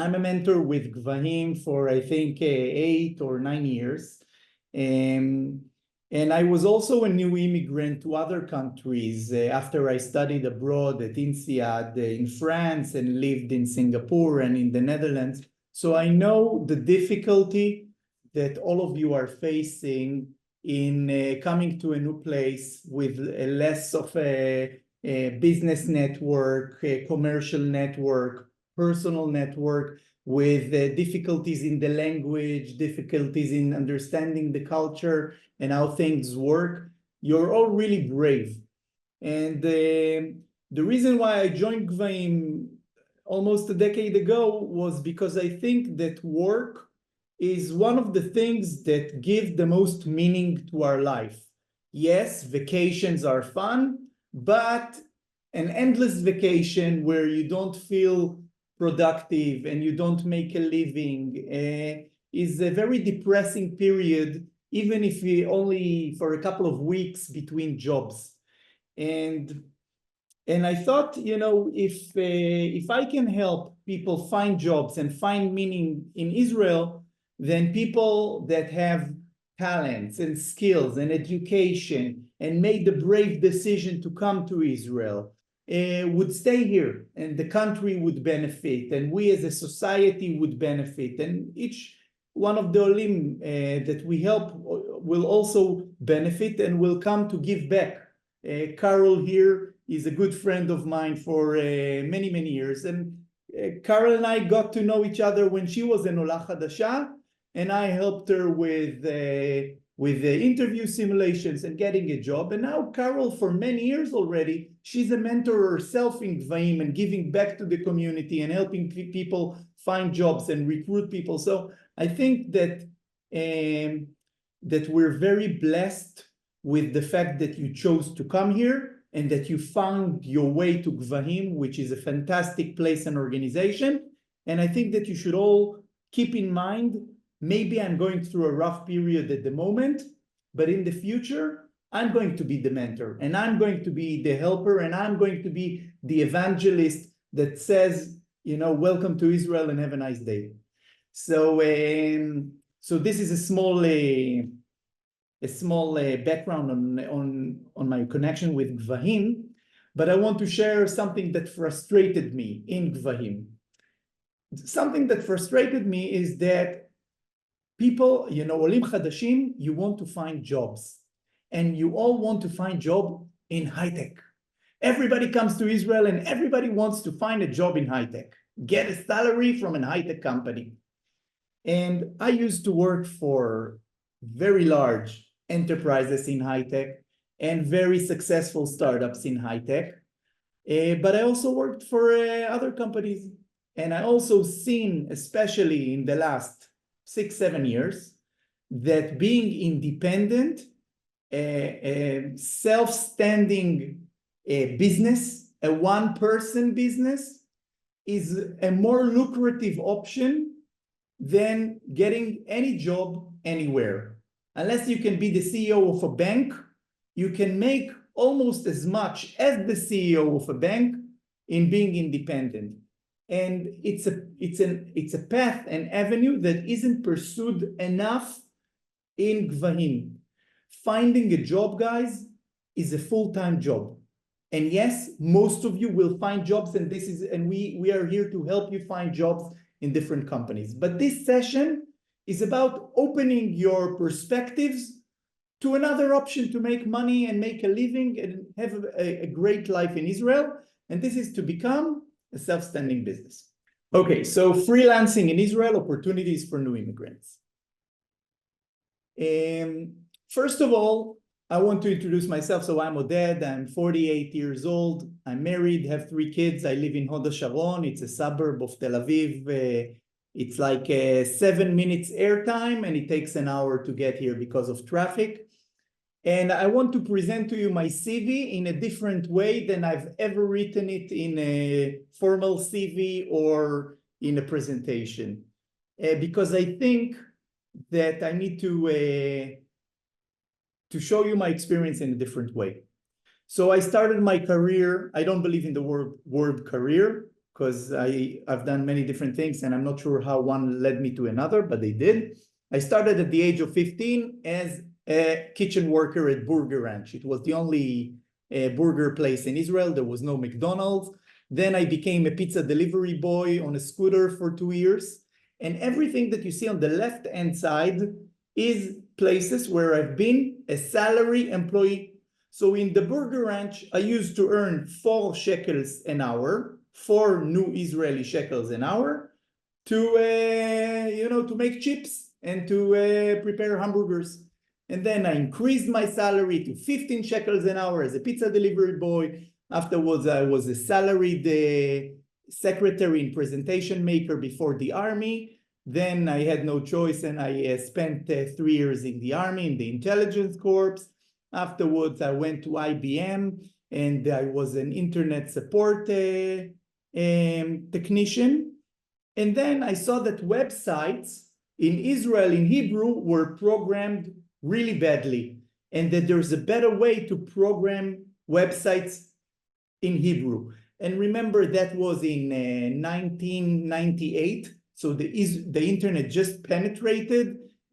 I'm a mentor with Gvahim for, I think, 8 or 9 years. And I was also a new immigrant to other countries after I studied abroad at INSEAD in France and lived in Singapore and in the Netherlands. So I know the difficulty that all of you are facing in coming to a new place with less of a business network, a commercial network, personal network, with difficulties in the language, difficulties in understanding the culture and how things work. You're all really brave. And the reason why I joined Gvahim almost a decade ago was because I think that work is one of the things that give the most meaning to our life. Yes, vacations are fun, but an endless vacation where you don't feel productive and you don't make a living is a very depressing period, even if we only for a couple of weeks between jobs. And I thought, if I can help people find jobs and find meaning in Israel, then people that have talents and skills and education and made the brave decision to come to Israel would stay here, and the country would benefit, and we as a society would benefit, and each one of the Olim that we help will also benefit and will come to give back. Carol here is a good friend of mine for many, many years, and Carol and I got to know each other when she was an Ola Chadasha, and I helped her with the interview simulations and getting a job. And now Carol, for many years already, she's a mentor herself in Gvahim and giving back to the community and helping people find jobs and recruit people. So I think that that we're very blessed with the fact that you chose to come here and that you found your way to Gvahim, which is a fantastic place and organization. And I think that you should all keep in mind, maybe I'm going through a rough period at the moment, but in the future, I'm going to be the mentor, and I'm going to be the helper, and I'm going to be the evangelist that says, welcome to Israel and have a nice day. So, so this is a small background on my connection with Gvahim, but I want to share something that frustrated me in Gvahim. Something that frustrated me is that people, Olim Chadashim, you want to find jobs, and you all want to find job in high tech. Everybody comes to Israel and everybody wants to find a job in high tech, get a salary from a high tech company. And I used to work for very large enterprises in high tech and very successful startups in high tech. But I also worked for other companies. And I also seen, especially in the last 6-7 years, that being independent, self-standing business, a one-person business, is a more lucrative option than getting any job anywhere. Unless you can be the CEO of a bank, you can make almost as much as the CEO of a bank in being independent. And it's a path, an avenue that isn't pursued enough in Gvahim. Finding a job, guys, is a full-time job. And yes, most of you will find jobs, and we are here to help you find jobs in different companies. But this session is about opening your perspectives to another option to make money and make a living and have a great life in Israel. And this is to become a self-standing business. Okay, so freelancing in Israel, opportunities for new immigrants. First of all, I want to introduce myself. So I'm Oded, I'm 48 years old, I'm married, have 3 kids. I live in Hod HaSharon, it's a suburb of Tel Aviv. It's like 7 minutes airtime, and it takes an hour to get here because of traffic. And I want to present to you my CV in a different way than I've ever written it in a formal CV or in a presentation, because I think that I need to show you my experience in a different way. So I started my career, I don't believe in the word career, because I've done many different things, and I'm not sure how one led me to another, but they did. I started at the age of 15 as a kitchen worker at Burger Ranch. It was the only burger place in Israel. There was no McDonald's. Then I became a pizza delivery boy on a scooter for 2 years. And everything that you see on the left-hand side is places where I've been a salary employee. So in the Burger Ranch, I used to earn 4 shekels an hour, 4 new Israeli shekels an hour, to make chips and to prepare hamburgers. And then I increased my salary to 15 shekels an hour as a pizza delivery boy. Afterwards, I was a salaried secretary and presentation maker before the army. Then I had no choice, and I spent 3 years in the army, in the intelligence corps. Afterwards, I went to IBM, and I was an internet support technician. And then I saw that websites in Israel in Hebrew were programmed really badly, and that there's a better way to program websites in Hebrew. And remember, that was in 1998. So the internet just penetrated,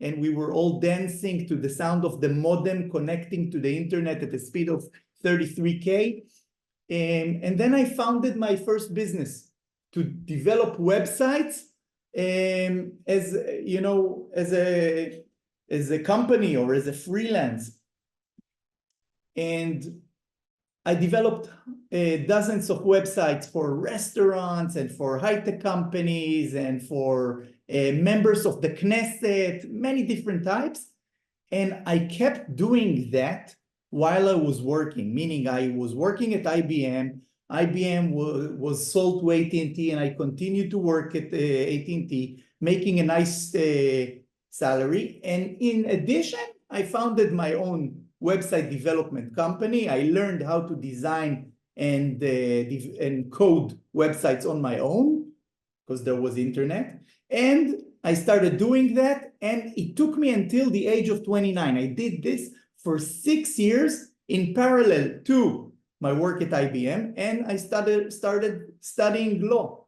and we were all dancing to the sound of the modem connecting to the internet at the speed of 33K. And then I founded my first business to develop websites as a company or as a freelance. And I developed dozens of websites for restaurants and for high-tech companies and for members of the Knesset, many different types. And I kept doing that while I was working, meaning I was working at IBM. IBM was sold to AT&T, and I continued to work at AT&T, making a nice salary. And in addition, I founded my own website development company. I learned how to design and code websites on my own because there was internet. And I started doing that, and it took me until the age of 29. I did this for 6 years in parallel to my work at IBM, and I started studying law.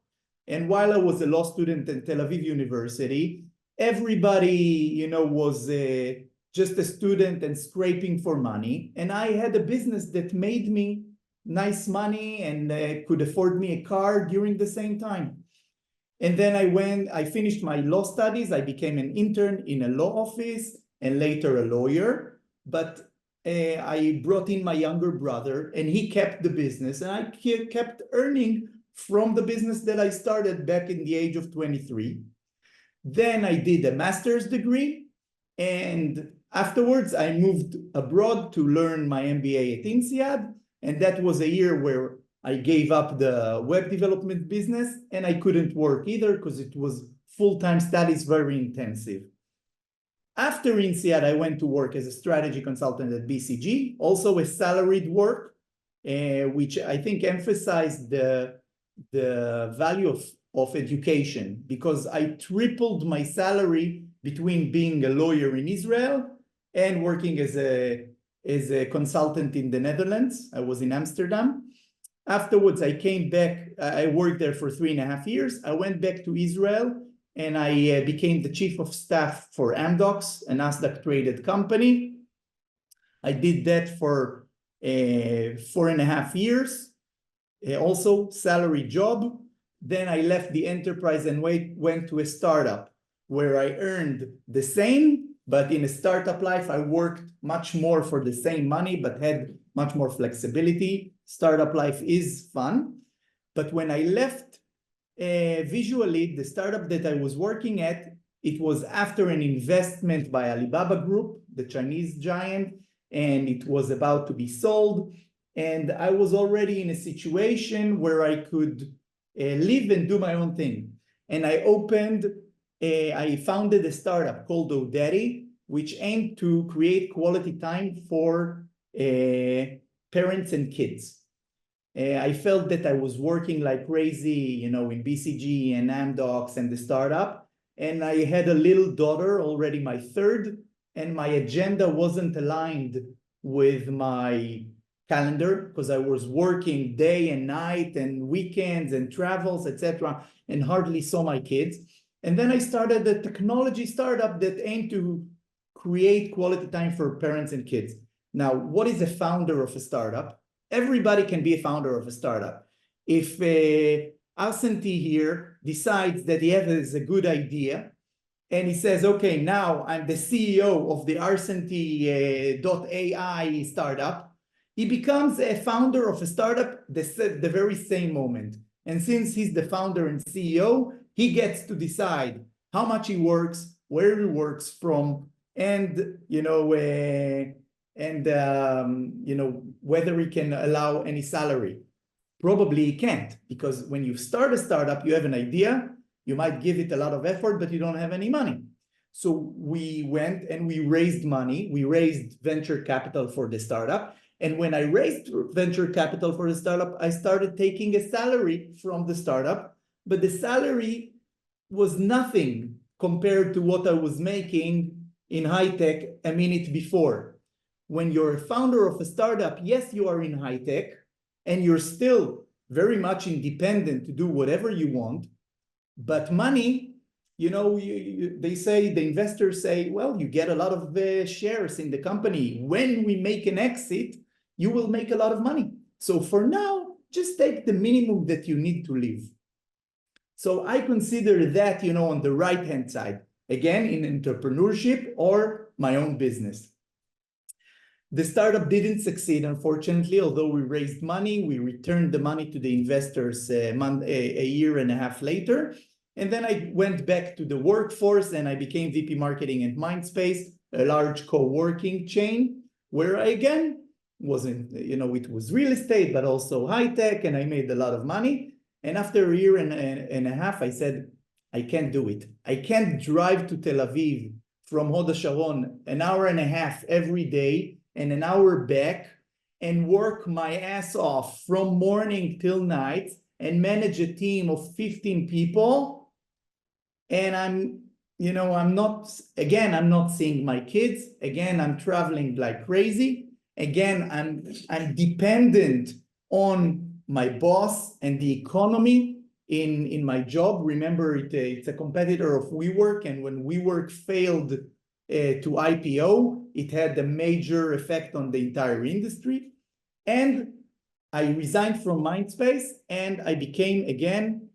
And while I was a law student at Tel Aviv University, everybody, was just a student and scraping for money. And I had a business that made me nice money and could afford me a car during the same time. And then I finished my law studies. I became an intern in a law office and later a lawyer. But I brought in my younger brother, and he kept the business, and I kept earning from the business that I started back in the age of 23. Then I did a master's degree, and afterwards I moved abroad to learn my MBA at INSEAD, and that was a year where I gave up the web development business, and I couldn't work either because it was full-time studies, very intensive. After INSEAD, I went to work as a strategy consultant at BCG, also a salaried work, which I think emphasized the value of education, because I tripled my salary between being a lawyer in Israel and working as a consultant in the Netherlands. I was in Amsterdam. Afterwards, I came back. I worked there for 3.5 years. I went back to Israel, and I became the chief of staff for Amdocs, a Nasdaq-traded company. I did that for 4.5 years, also salary job. Then I left the enterprise and went to a startup where I earned the same, but in a startup life, I worked much more for the same money, but had much more flexibility. Startup life is fun. But when I left visually, the startup that I was working at, it was after an investment by Alibaba Group, the Chinese giant, and it was about to be sold. And I was already in a situation where I could live and do my own thing. And I founded a startup called Oded, which aimed to create quality time for parents and kids. I felt that I was working like crazy, in BCG and Amdocs and the startup. And I had a little daughter, already my third, and my agenda wasn't aligned with my calendar because I was working day and night and weekends and travels, etc., and hardly saw my kids. And then I started a technology startup that aimed to create quality time for parents and kids. Now, what is a founder of a startup? Everybody can be a founder of a startup. If Absentee here decides that he has a good idea, and he says, okay, now I'm the CEO of the Absentee.ai startup, he becomes a founder of a startup the very same moment. And since he's the founder and CEO, he gets to decide how much he works, where he works from, and whether he can allow any salary. Probably he can't, because when you start a startup, you have an idea, you might give it a lot of effort, but you don't have any money. So we went and we raised money. We raised venture capital for the startup. And when I raised venture capital for the startup, I started taking a salary from the startup, but the salary was nothing compared to what I was making in high tech a minute before. When you're a founder of a startup, yes, you are in high tech, and you're still very much independent to do whatever you want, but money, they say, the investors say, well, you get a lot of shares in the company. When we make an exit, you will make a lot of money. So for now, just take the minimum that you need to live. So I consider that, on the right-hand side, again, in entrepreneurship or my own business. The startup didn't succeed, unfortunately, although we raised money. We returned the money to the investors a year and a half later. And then I went back to the workforce and I became VP Marketing at Mindspace, a large co-working chain, where I, again, wasn't, it was real estate, but also high tech, and I made a lot of money. And after a year and a half, I said, I can't do it. I can't drive to Tel Aviv from Hod HaSharon an hour and a half every day and an hour back and work my ass off from morning till night and manage a team of 15 people. And I'm not seeing my kids. Again, I'm traveling like crazy. Again, I'm dependent on my boss and the economy in my job. Remember, it's a competitor of WeWork, and when WeWork failed to IPO, it had a major effect on the entire industry. And I resigned from Mindspace and I became again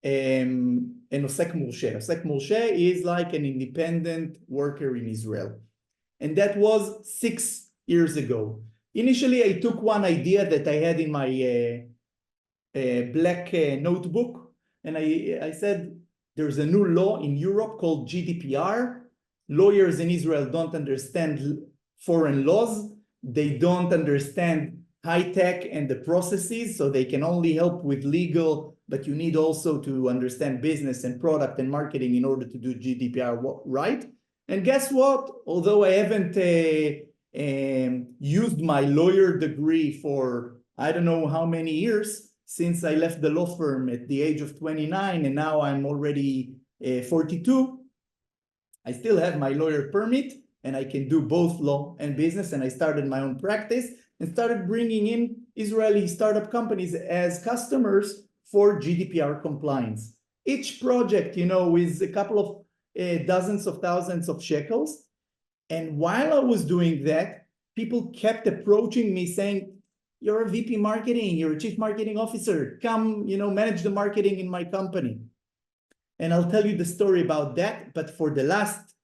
an Osek Morshe. Osek Morshe is like an independent worker in Israel. And that was 6 years ago. Initially, I took one idea that I had in my black notebook, and I said, there's a new law in Europe called GDPR. Lawyers in Israel don't understand foreign laws. They don't understand high tech and the processes, so they can only help with legal, but you need also to understand business and product and marketing in order to do GDPR right. And guess what? Although I haven't used my lawyer degree for I don't know how many years, since I left the law firm at the age of 29 and now I'm already 42, I still have my lawyer permit and I can do both law and business. And I started my own practice and started bringing in Israeli startup companies as customers for GDPR compliance. Each project, is a couple of dozens of thousands of shekels. And while I was doing that, people kept approaching me saying, you're a VP marketing, you're a chief marketing officer, come, manage the marketing in my company. And I'll tell you the story about that. But for the last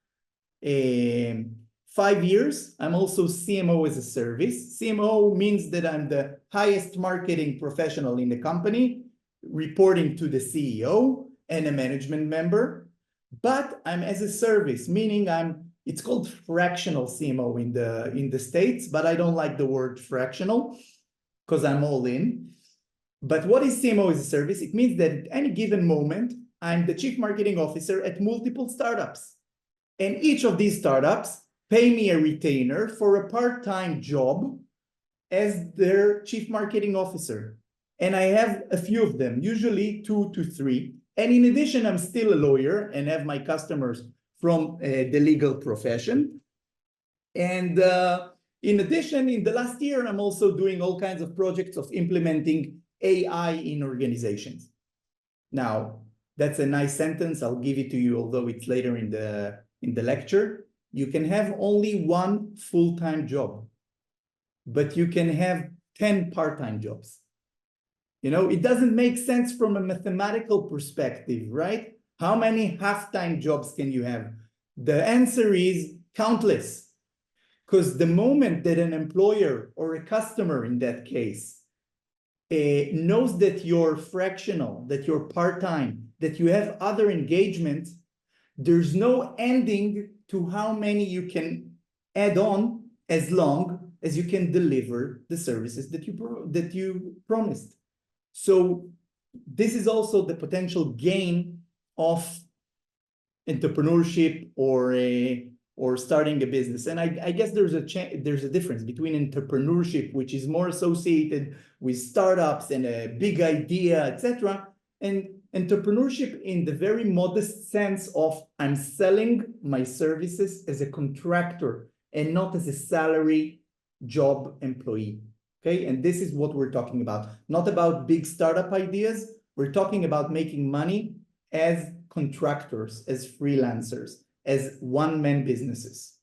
5 years, I'm also CMO as a service. CMO means that I'm the highest marketing professional in the company, reporting to the CEO and a management member. But I'm as a service, meaning it's called fractional CMO in the States, but I don't like the word fractional because I'm all in. But what is CMO as a service? It means that at any given moment, I'm the chief marketing officer at multiple startups. And each of these startups pay me a retainer for a part-time job as their chief marketing officer. And I have a few of them, usually 2 to 3. And in addition, I'm still a lawyer and have my customers from the legal profession. And In addition, in the last year, I'm also doing all kinds of projects of implementing AI in organizations. Now, that's a nice sentence. I'll give it to you, although it's later in the lecture. You can have only one full-time job, but you can have 10 part-time jobs. It doesn't make sense from a mathematical perspective, right? How many half-time jobs can you have? The answer is countless. Because the moment that an employer or a customer in that case knows that you're fractional, that you're part-time, that you have other engagements, there's no ending to how many you can add on as long as you can deliver the services that you promised. So this is also the potential gain of entrepreneurship or starting a business. And I guess there's a difference between entrepreneurship, which is more associated with startups and a big idea, etc., and entrepreneurship in the very modest sense of I'm selling my services as a contractor and not as a salary job employee. Okay, and this is what we're talking about. Not about big startup ideas. We're talking about making money as contractors, as freelancers, as one-man businesses.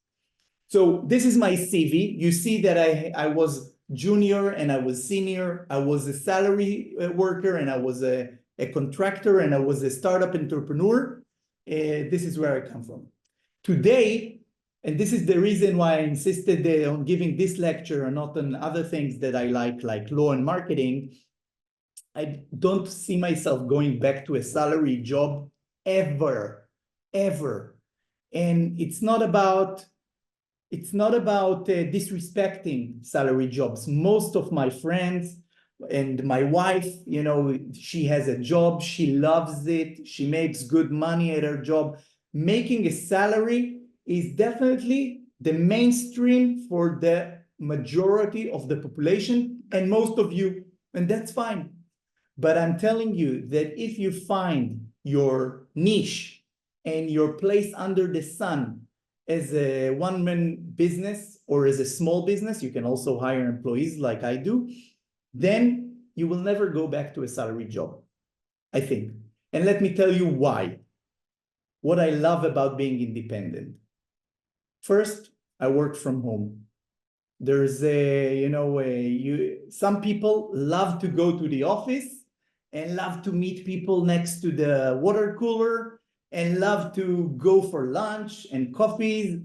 So this is my CV. You see that I was junior and I was senior. I was a salary worker and I was a contractor and I was a startup entrepreneur. This is where I come from. Today, and this is the reason why I insisted on giving this lecture and not on other things that I like law and marketing. I don't see myself going back to a salary job ever. And it's not about disrespecting salary jobs. Most of my friends and my wife, she has a job, she loves it, she makes good money at her job. Making a salary is definitely the mainstream for the majority of the population and most of you, and that's fine. But I'm telling you that if you find your niche and your place under the sun as a one-man business or as a small business, you can also hire employees like I do, then you will never go back to a salary job, I think. And let me tell you why. What I love about being independent. First, I work from home. There's some people love to go to the office and love to meet people next to the water cooler and love to go for lunch and coffees,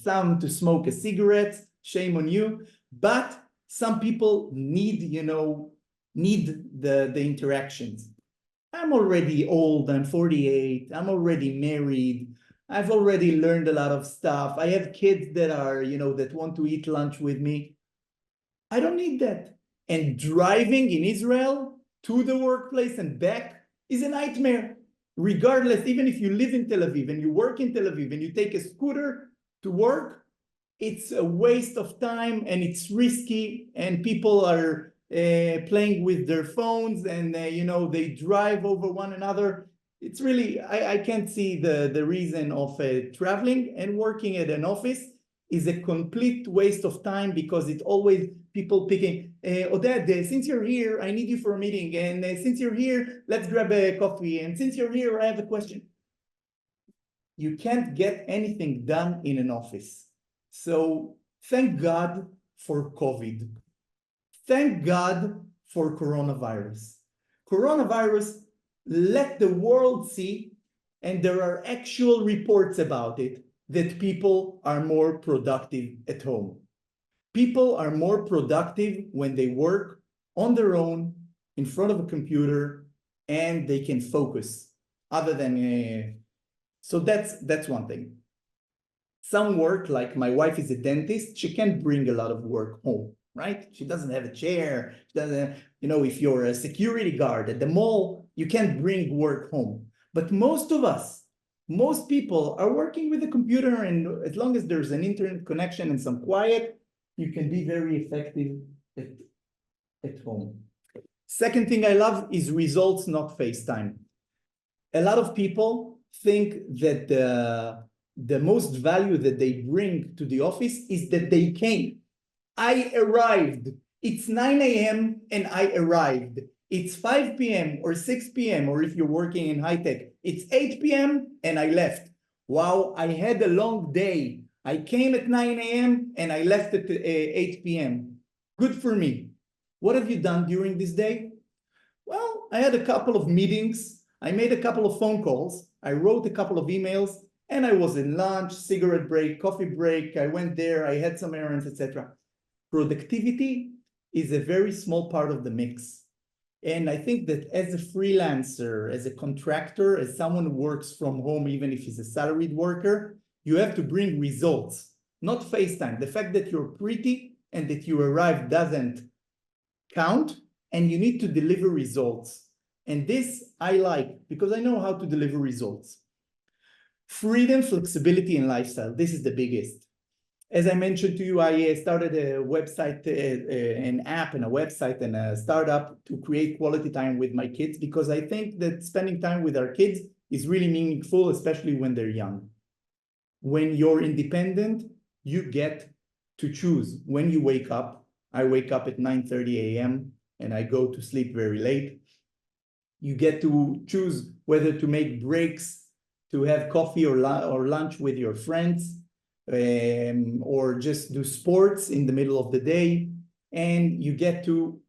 some to smoke a cigarette, shame on you. But some people need the interactions. I'm already old, I'm 48, I'm already married, I've already learned a lot of stuff. I have kids that are, that want to eat lunch with me. I don't need that. And driving in Israel to the workplace and back is a nightmare. Regardless, even if you live in Tel Aviv and you work in Tel Aviv and you take a scooter to work, it's a waste of time and it's risky and people are playing with their phones and they drive over one another. It's really, I can't see the reason of traveling, and working at an office is a complete waste of time because it's always people picking, Oded, since you're here, I need you for a meeting. And since you're here, let's grab a coffee. And since you're here, I have a question. You can't get anything done in an office. So thank God for COVID. Thank God for coronavirus. Coronavirus let the world see, and there are actual reports about it, that people are more productive at home. People are more productive when they work on their own in front of a computer and they can focus other than so that's one thing. Some work, like my wife is a dentist, she can't bring a lot of work home, right? She doesn't have a chair. She doesn't, if you're a security guard at the mall, you can't bring work home. But most of us, most people are working with a computer, and as long as there's an internet connection and some quiet, you can be very effective at home. Second thing I love is results, not FaceTime. A lot of people think that the most value that they bring to the office is that they came. I arrived. It's 9 a.m. and I arrived. It's 5 p.m. or 6 p.m. or if you're working in high tech, it's 8 p.m. and I left. Wow, I had a long day. I came at 9 a.m. and I left at 8 p.m. Good for me. What have you done during this day? Well, I had a couple of meetings. I made a couple of phone calls. I wrote a couple of emails, and I was in lunch, cigarette break, coffee break. I went there, I had some errands, etc. Productivity is a very small part of the mix. And I think that as a freelancer, as a contractor, as someone who works from home, even if he's a salaried worker, you have to bring results, not FaceTime. The fact that you're pretty and that you arrived doesn't count, and you need to deliver results. And this I like because I know how to deliver results. Freedom, flexibility, and lifestyle. This is the biggest. As I mentioned to you, I started a website, an app and a website and a startup to create quality time with my kids, because I think that spending time with our kids is really meaningful, especially when they're young. When you're independent, you get to choose when you wake up. I wake up at 9:30 a.m. and I go to sleep very late. You get to choose whether to make breaks to have coffee or lunch with your friends, or just do sports in the middle of the day. And you get to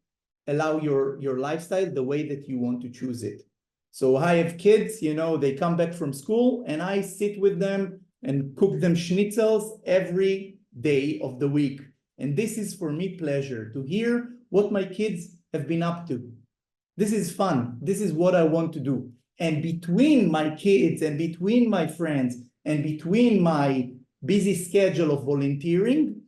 allow your lifestyle the way that you want to choose it. So I have kids, you know, they come back from school and I sit with them and cook them schnitzels every day of the week. And this is for me pleasure, to hear what my kids have been up to. This is fun. This is what I want to do. And between my kids and between my friends and between my busy schedule of volunteering,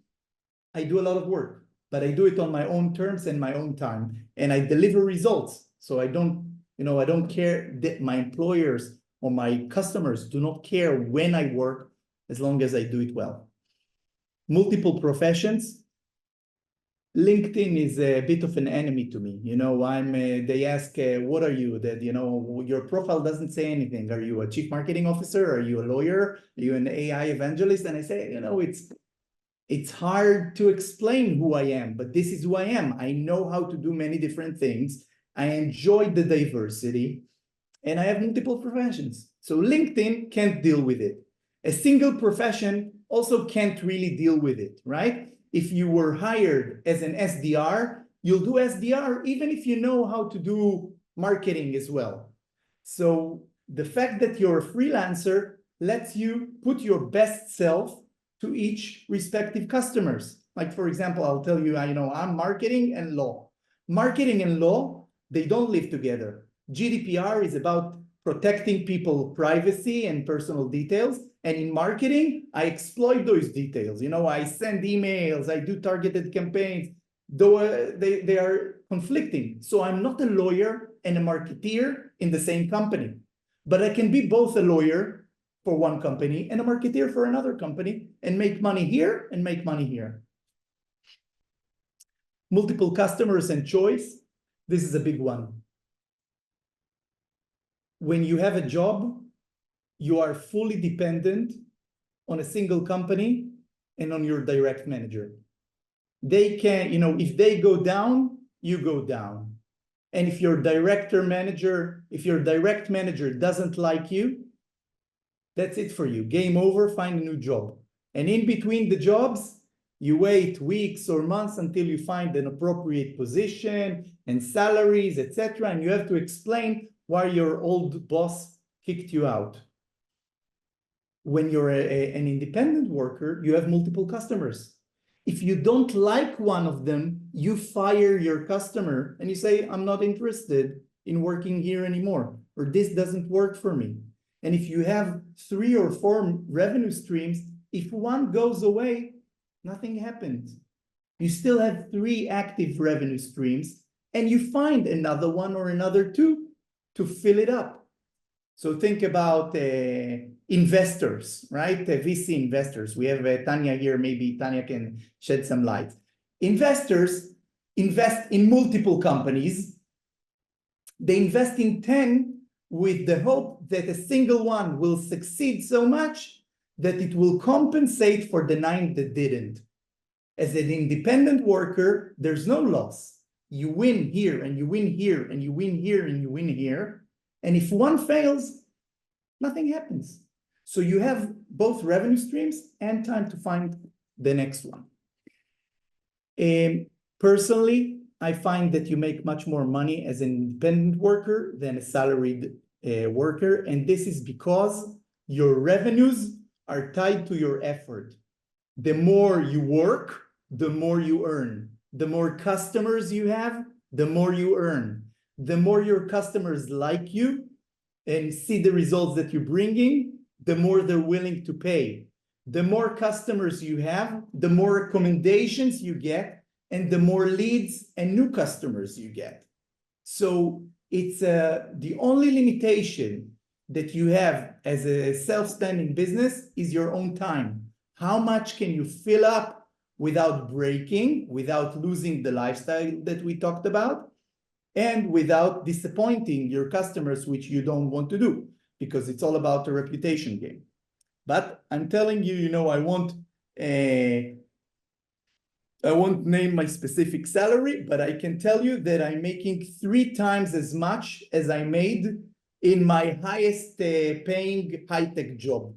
I do a lot of work, but I do it on my own terms and my own time. And I deliver results. So I don't care that my employers or my customers do not care when I work, as long as I do it well. Multiple professions. LinkedIn is a bit of an enemy to me. You know, they ask, what are you? That, you know, your profile doesn't say anything. Are you a chief marketing officer? Are you a lawyer? Are you an AI evangelist? And I say, you know, it's hard to explain who I am, but this is who I am. I know how to do many different things. I enjoy the diversity, and I have multiple professions. So LinkedIn can't deal with it. A single profession also can't really deal with it, right? If you were hired as an SDR, you'll do SDR even if you know how to do marketing as well. So the fact that you're a freelancer lets you put your best self to each respective customers. Like, for example, I'll tell you, I'm marketing and law. Marketing and law, they don't live together. GDPR is about protecting people's privacy and personal details. And in marketing, I exploit those details. You know, I send emails, I do targeted campaigns, though they are conflicting. So I'm not a lawyer and a marketeer in the same company, but I can be both a lawyer for one company and a marketeer for another company and make money here and make money here. Multiple customers and choice. This is a big one. When you have a job, you are fully dependent on a single company and on your direct manager. They can, if they go down, you go down. And if your direct manager doesn't like you, that's it for you. Game over, find a new job. And in between the jobs, you wait weeks or months until you find an appropriate position and salaries, etc. And you have to explain why your old boss kicked you out. When you're an independent worker, you have multiple customers. If you don't like one of them, you fire your customer and you say, I'm not interested in working here anymore, or this doesn't work for me. And if you have 3 or 4 revenue streams, if one goes away, nothing happens. You still have 3 active revenue streams, and you find another one or another 2 to fill it up. So think about investors, right? VC investors. We have Tanya here. Maybe Tanya can shed some light. Investors invest in multiple companies. They invest in 10 with the hope that a single one will succeed so much that it will compensate for the 9 that didn't. As an independent worker, there's no loss. You win here, and you win here, and you win here, and you win here. And if one fails, nothing happens. So you have both revenue streams and time to find the next one. Personally, I find that you make much more money as an independent worker than a salaried worker. And this is because your revenues are tied to your effort. The more you work, the more you earn. The more customers you have, the more you earn. The more your customers like you and see the results that you're bringing, the more they're willing to pay. The more customers you have, the more recommendations you get, and the more leads and new customers you get. So it's the only limitation that you have as a self-standing business is your own time. How much can you fill up without breaking, without losing the lifestyle that we talked about, and without disappointing your customers, which you don't want to do, because it's all about a reputation game. But I'm telling you, I won't name my specific salary, but I can tell you that I'm making 3 times as much as I made in my highest paying high-tech job.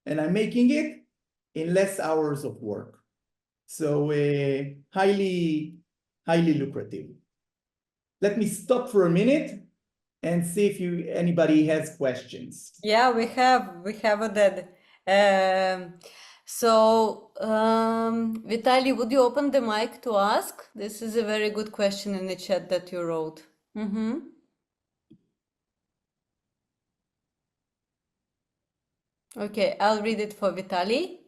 And I'm making it in less hours of work. So highly, highly lucrative. Let me stop for a minute and see if anybody has questions. Yeah, we have Oded. Vitaly, would you open the mic to ask? This is a very good question in the chat that you wrote. Okay, I'll read it for Vitaly.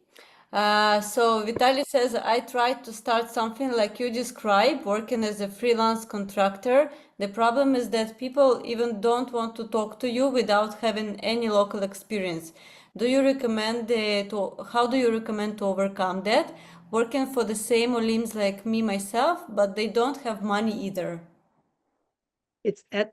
So Vitaly says, I tried to start something like you describe, working as a freelance contractor. The problem is that people even don't want to talk to you without having any local experience. How do you recommend to overcome that? Working for the same Olims like me myself, but they don't have money either.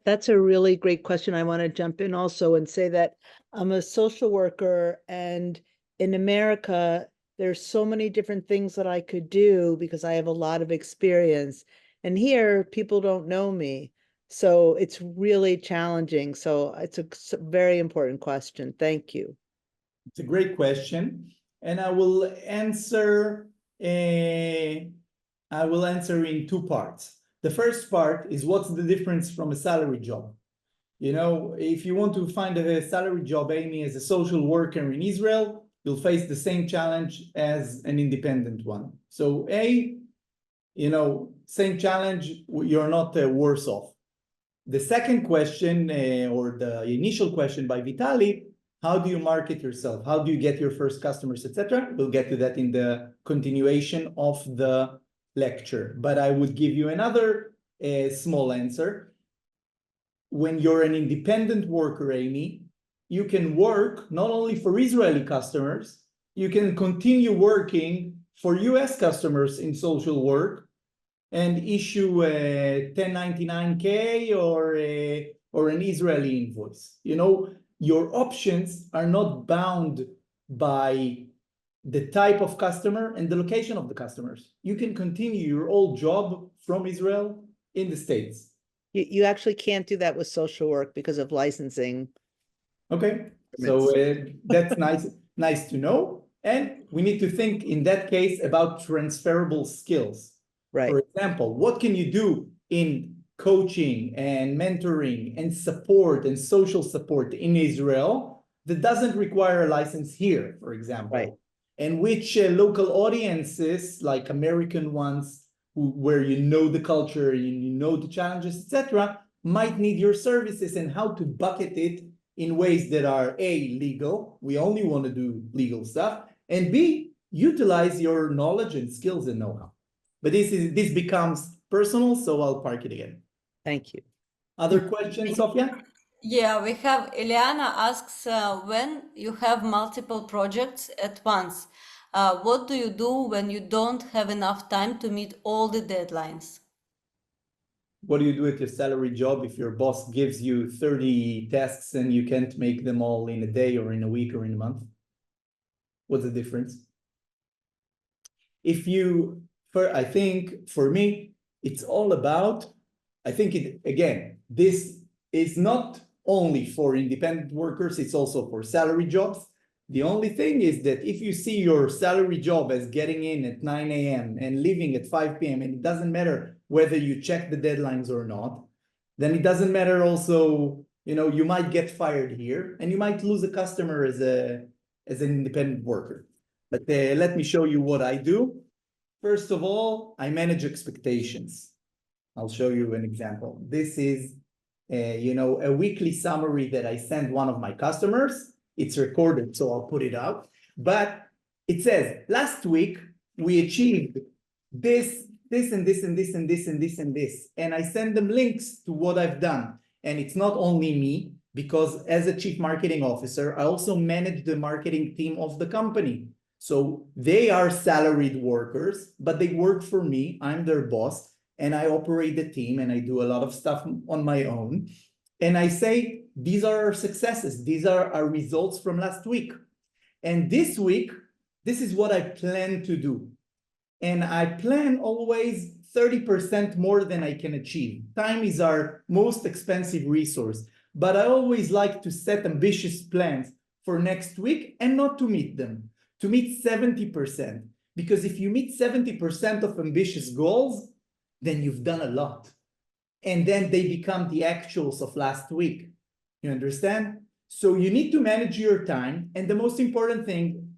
That's a really great question. I want to jump in also and say that I'm a social worker, and in America, there's so many different things that I could do because I have a lot of experience. And here, people don't know me. So it's really challenging. So it's a very important question. Thank you. It's a great question. And I will answer in 2 parts. The first part is, what's the difference from a salary job? If you want to find a salary job, Amy, as a social worker in Israel, you'll face the same challenge as an independent one. So same challenge, you're not worse off. The second question, or the initial question by Vitaly, how do you market yourself? How do you get your first customers, etc.? We'll get to that in the continuation of the lecture. But I would give you another small answer. When you're an independent worker, Amy, you can work not only for Israeli customers, you can continue working for US customers in social work and issue a 1099K or an Israeli invoice. Your options are not bound by the type of customer and the location of the customers. You can continue your old job from Israel in the States. You actually can't do that with social work because of licensing. Okay, so that's nice to know. And we need to think in that case about transferable skills. Right. For example, what can you do in coaching and mentoring and support and social support in Israel that doesn't require a license here, for example? Right. And which local audiences, like American ones, where you know the culture, you know the challenges, etc., might need your services, and how to bucket it in ways that are A, legal, we only want to do legal stuff, and B, utilize your knowledge and skills and know-how. But this becomes personal, so I'll park it again. Thank you. Other questions, Sofia? Yeah, we have Eliana asks, when you have multiple projects at once, what do you do when you don't have enough time to meet all the deadlines? What do you do at your salary job if your boss gives you 30 tasks and you can't make them all in a day or in a week or in a month? What's the difference? If you I think for me, it's all about, I think again, this is not only for independent workers, it's also for salary jobs. The only thing is that if you see your salary job as getting in at 9 a.m. and leaving at 5 p.m., and it doesn't matter whether you check the deadlines or not, then it doesn't matter also, you might get fired here and you might lose a customer as an independent worker. But let me show you what I do. First of all, I manage expectations. I'll show you an example. This is a weekly summary that I send one of my customers. It's recorded, so I'll put it out. But it says, last week, we achieved this, and this, and this, and this, and this, and this. And I send them links to what I've done. And it's not only me, because as a chief marketing officer, I also manage the marketing team of the company. So they are salaried workers, but they work for me. I'm their boss, and I operate the team, and I do a lot of stuff on my own. And I say, these are our successes. These are our results from last week. And this week, this is what I plan to do. And I plan always 30% more than I can achieve. Time is our most expensive resource, but I always like to set ambitious plans for next week and not to meet them, to meet 70%. Because if you meet 70% of ambitious goals, then you've done a lot. And then they become the actuals of last week. You understand? So you need to manage your time. And the most important thing,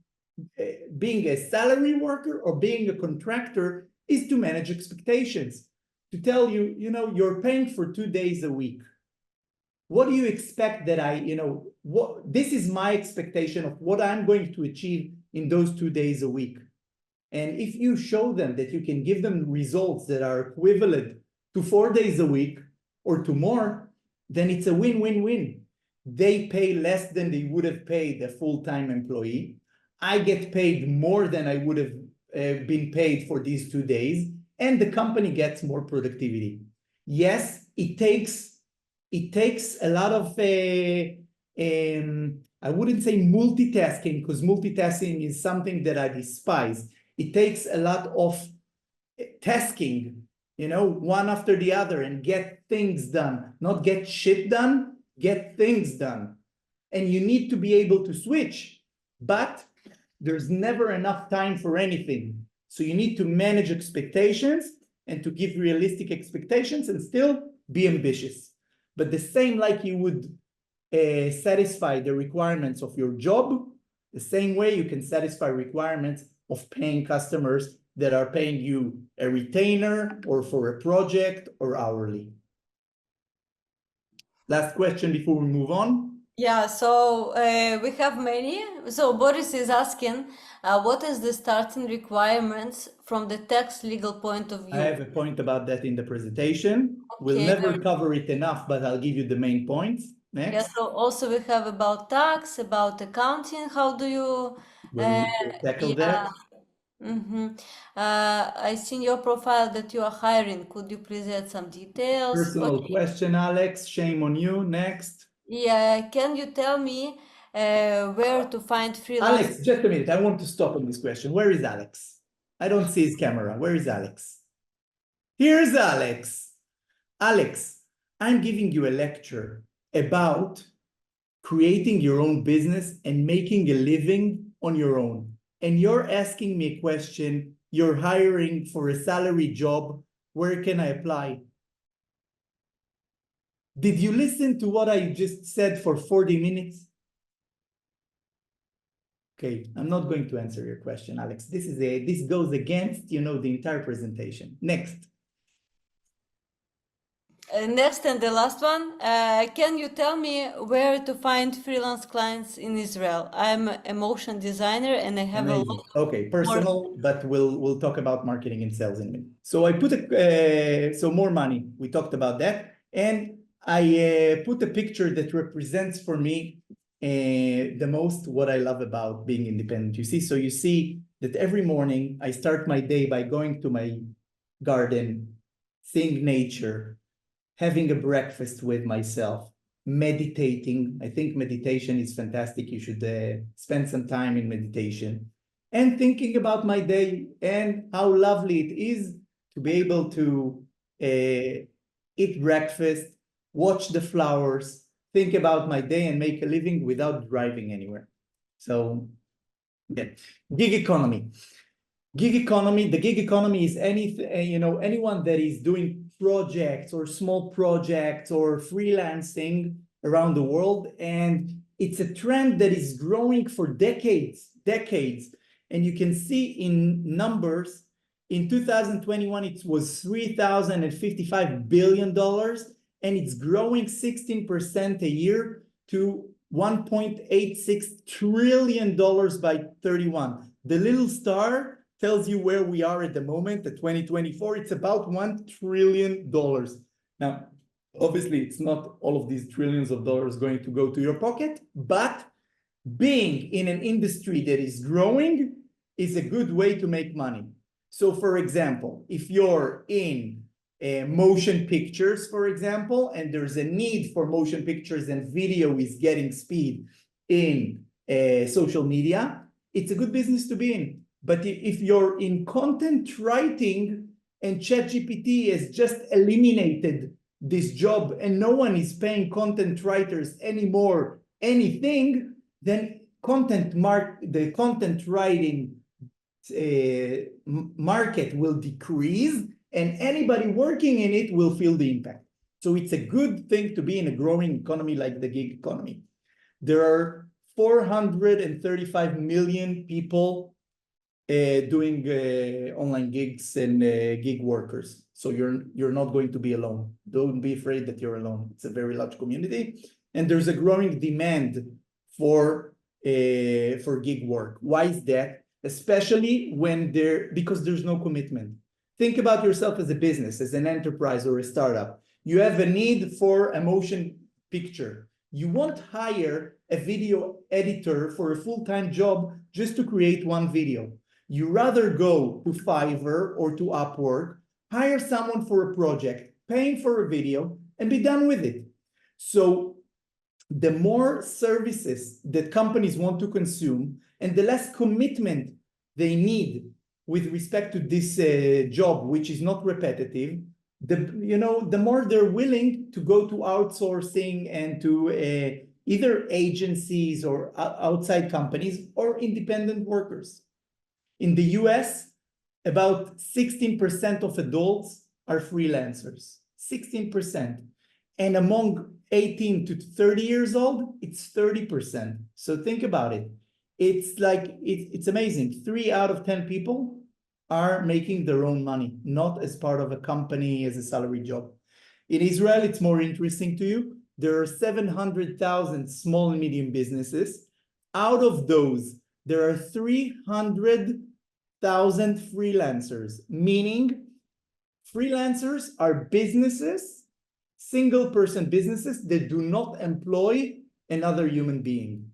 being a salary worker or being a contractor, is to manage expectations. To tell you, you're paying for 2 days a week. What do you expect that this is my expectation of what I'm going to achieve in those 2 days a week. And if you show them that you can give them results that are equivalent to 4 days a week or to more, then it's a win-win-win. They pay less than they would have paid a full-time employee. I get paid more than I would have been paid for these 2 days, and the company gets more productivity. Yes, it takes a lot of, I wouldn't say multitasking, because multitasking is something that I despise. It takes a lot of tasking, one after the other, and get things done, not get shit done, get things done. And you need to be able to switch, but there's never enough time for anything. So you need to manage expectations and to give realistic expectations and still be ambitious. But the same like you would satisfy the requirements of your job, the same way you can satisfy requirements of paying customers that are paying you a retainer or for a project or hourly. Last question before we move on. Yeah, so we have many. So Boris is asking, what is the starting requirements from the tax legal point of view? I have a point about that in the presentation. We'll never cover it enough, but I'll give you the main points. Next. Yeah, so also we have about tax, about accounting. How do you tackle that? I see in your profile that you are hiring. Could you please add some details? Personal question, Alex. Shame on you. Next. Yeah, can you tell me where to find freelance? Alex, just a minute. I want to stop on this question. Where is Alex? I don't see his camera. Where is Alex? Here's Alex. Alex, I'm giving you a lecture about creating your own business and making a living on your own. And you're asking me a question. You're hiring for a salary job. Where can I apply? Did you listen to what I just said for 40 minutes? Okay, I'm not going to answer your question, Alex. This goes against, the entire presentation. Next. Next and the last one. Can you tell me where to find freelance clients in Israel? I'm a motion designer and I have Amazing. a lot. Okay, personal, but we'll talk about marketing and sales in a minute. So I put so more money. We talked about that, and I put a picture that represents for me the most what I love about being independent. You see that every morning I start my day by going to my garden, seeing nature, having a breakfast with myself, meditating. I think meditation is fantastic. You should spend some time in meditation. and thinking about my day and how lovely it is to be able to eat breakfast, watch the flowers, think about my day, and make a living without driving anywhere. So, yeah, gig economy. Gig economy, the gig economy is anyone that is doing projects or small projects or freelancing around the world. And it's a trend that is growing for decades. And you can see in numbers, in 2021, it was $3,055 billion, and it's growing 16% a year to $1.86 trillion by 31. The little star tells you where we are at the moment, at 2024. It's about $1 trillion. Now, obviously, it's not all of these trillions of dollars going to go to your pocket, but being in an industry that is growing is a good way to make money. So, for example, if you're in motion pictures, for example, and there's a need for motion pictures and video is getting speed in social media, it's a good business to be in. But if you're in content writing and ChatGPT has just eliminated this job and no one is paying content writers anymore anything, then the content writing market will decrease and anybody working in it will feel the impact. So it's a good thing to be in a growing economy like the gig economy. There are 435 million people doing online gigs and gig workers. So you're not going to be alone. Don't be afraid that you're alone. It's a very large community, and there's a growing demand for gig work. Why is that? Especially because there's no commitment. Think about yourself as a business, as an enterprise or a startup. You have a need for a motion picture. You won't hire a video editor for a full-time job just to create one video. You rather go to Fiverr or to Upwork, hire someone for a project, paying for a video, and be done with it. So the more services that companies want to consume and the less commitment they need with respect to this job, which is not repetitive, the more they're willing to go to outsourcing and to either agencies or outside companies or independent workers. In the US, about 16% of adults are freelancers, 16%. And among 18 to 30 years old, it's 30%. So think about it. It's amazing. 3 out of 10 people are making their own money, not as part of a company as a salary job. In Israel, it's more interesting to you. There are 700,000 small and medium businesses. Out of those, there are 300,000 freelancers, meaning freelancers are businesses, single person businesses that do not employ another human being.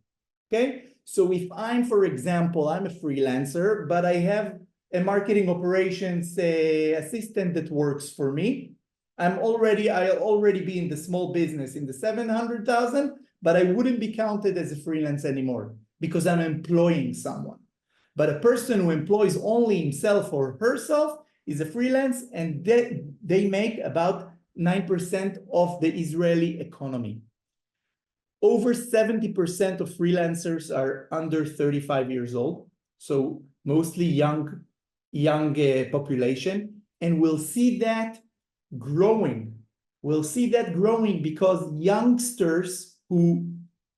Okay? So if for example, I'm a freelancer, but I have a marketing operations assistant that works for me, I'll already be in the small business in the 700,000, but I wouldn't be counted as a freelance anymore because I'm employing someone. But a person who employs only himself or herself is a freelance, and they make about 9% of the Israeli economy. Over 70% of freelancers are under 35 years old, so mostly young population, and we'll see that growing. We'll see that growing because youngsters who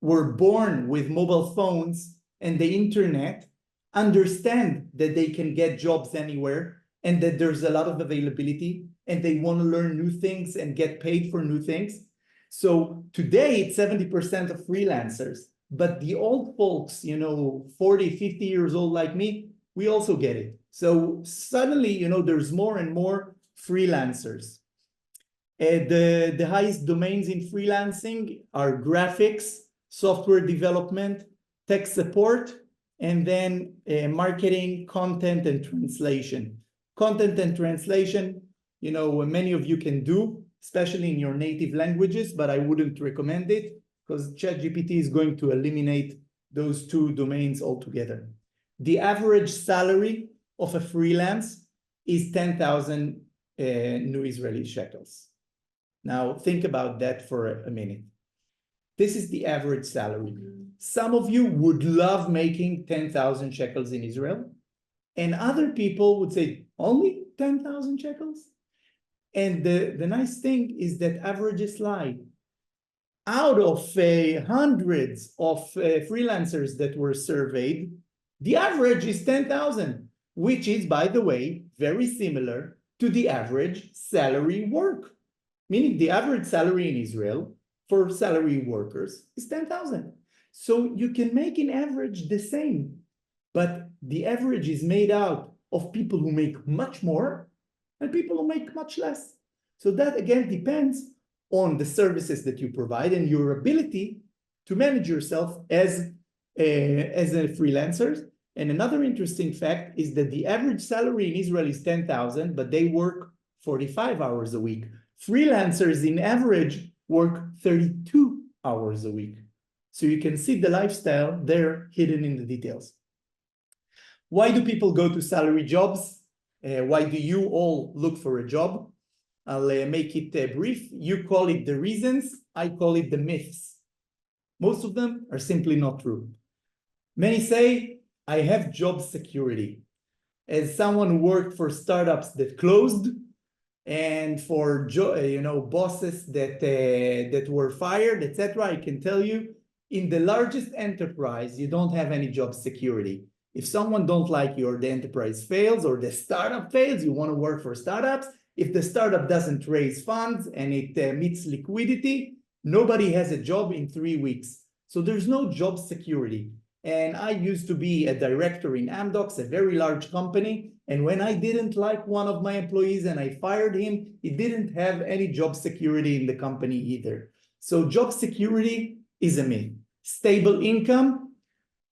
were born with mobile phones and the internet understand that they can get jobs anywhere and that there's a lot of availability and they want to learn new things and get paid for new things. So today it's 70% of freelancers, but the old folks, 40, 50 years old like me, we also get it. So suddenly, there's more and more freelancers. The highest domains in freelancing are graphics, software development, tech support, and then marketing, content, and translation. Content and translation, many of you can do, especially in your native languages, but I wouldn't recommend it because ChatGPT is going to eliminate those two domains altogether. The average salary of a freelance is 10,000 new Israeli shekels. Now, think about that for a minute. This is the average salary. Some of you would love making 10,000 shekels in Israel, and other people would say, only 10,000 shekels? And the nice thing is that averages lie. Out of hundreds of freelancers that were surveyed, the average is 10,000, which is, by the way, very similar to the average salary work. Meaning the average salary in Israel for salary workers is 10,000. So you can make an average the same, but the average is made out of people who make much more and people who make much less. So that again depends on the services that you provide and your ability to manage yourself as a freelancer. And another interesting fact is that the average salary in Israel is 10,000, but they work 45 hours a week. Freelancers in average work 32 hours a week. So you can see the lifestyle there hidden in the details. Why do people go to salary jobs? Why do you all look for a job? I'll make it brief. You call it the reasons, I call it the myths. Most of them are simply not true. Many say, I have job security. As someone who worked for startups that closed and for bosses that were fired, etc., I can tell you, in the largest enterprise, you don't have any job security. If someone don't like you or the enterprise fails or the startup fails, you want to work for startups. If the startup doesn't raise funds and it meets liquidity, nobody has a job in 3 weeks. So there's no job security. And I used to be a director in Amdocs, a very large company. And when I didn't like one of my employees and I fired him, he didn't have any job security in the company either. So job security is a myth. Stable income,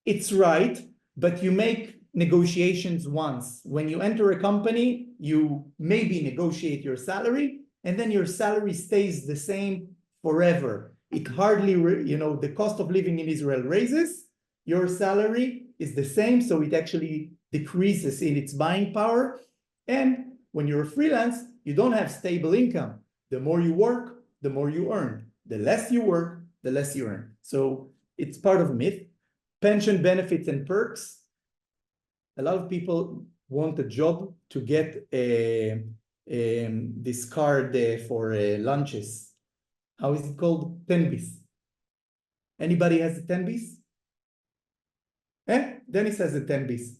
it's right, but you make negotiations once. When you enter a company, you maybe negotiate your salary, and then your salary stays the same forever. It hardly, the cost of living in Israel raises, your salary is the same, so it actually decreases in its buying power. And when you're a freelance, you don't have stable income. The more you work, the more you earn. The less you work, the less you earn. So it's part of myth. Pension benefits and perks. A lot of people want a job to get this card for lunches. How is it called? 10 bis. Anybody has a 10 bis? Dennis has a 10 bis.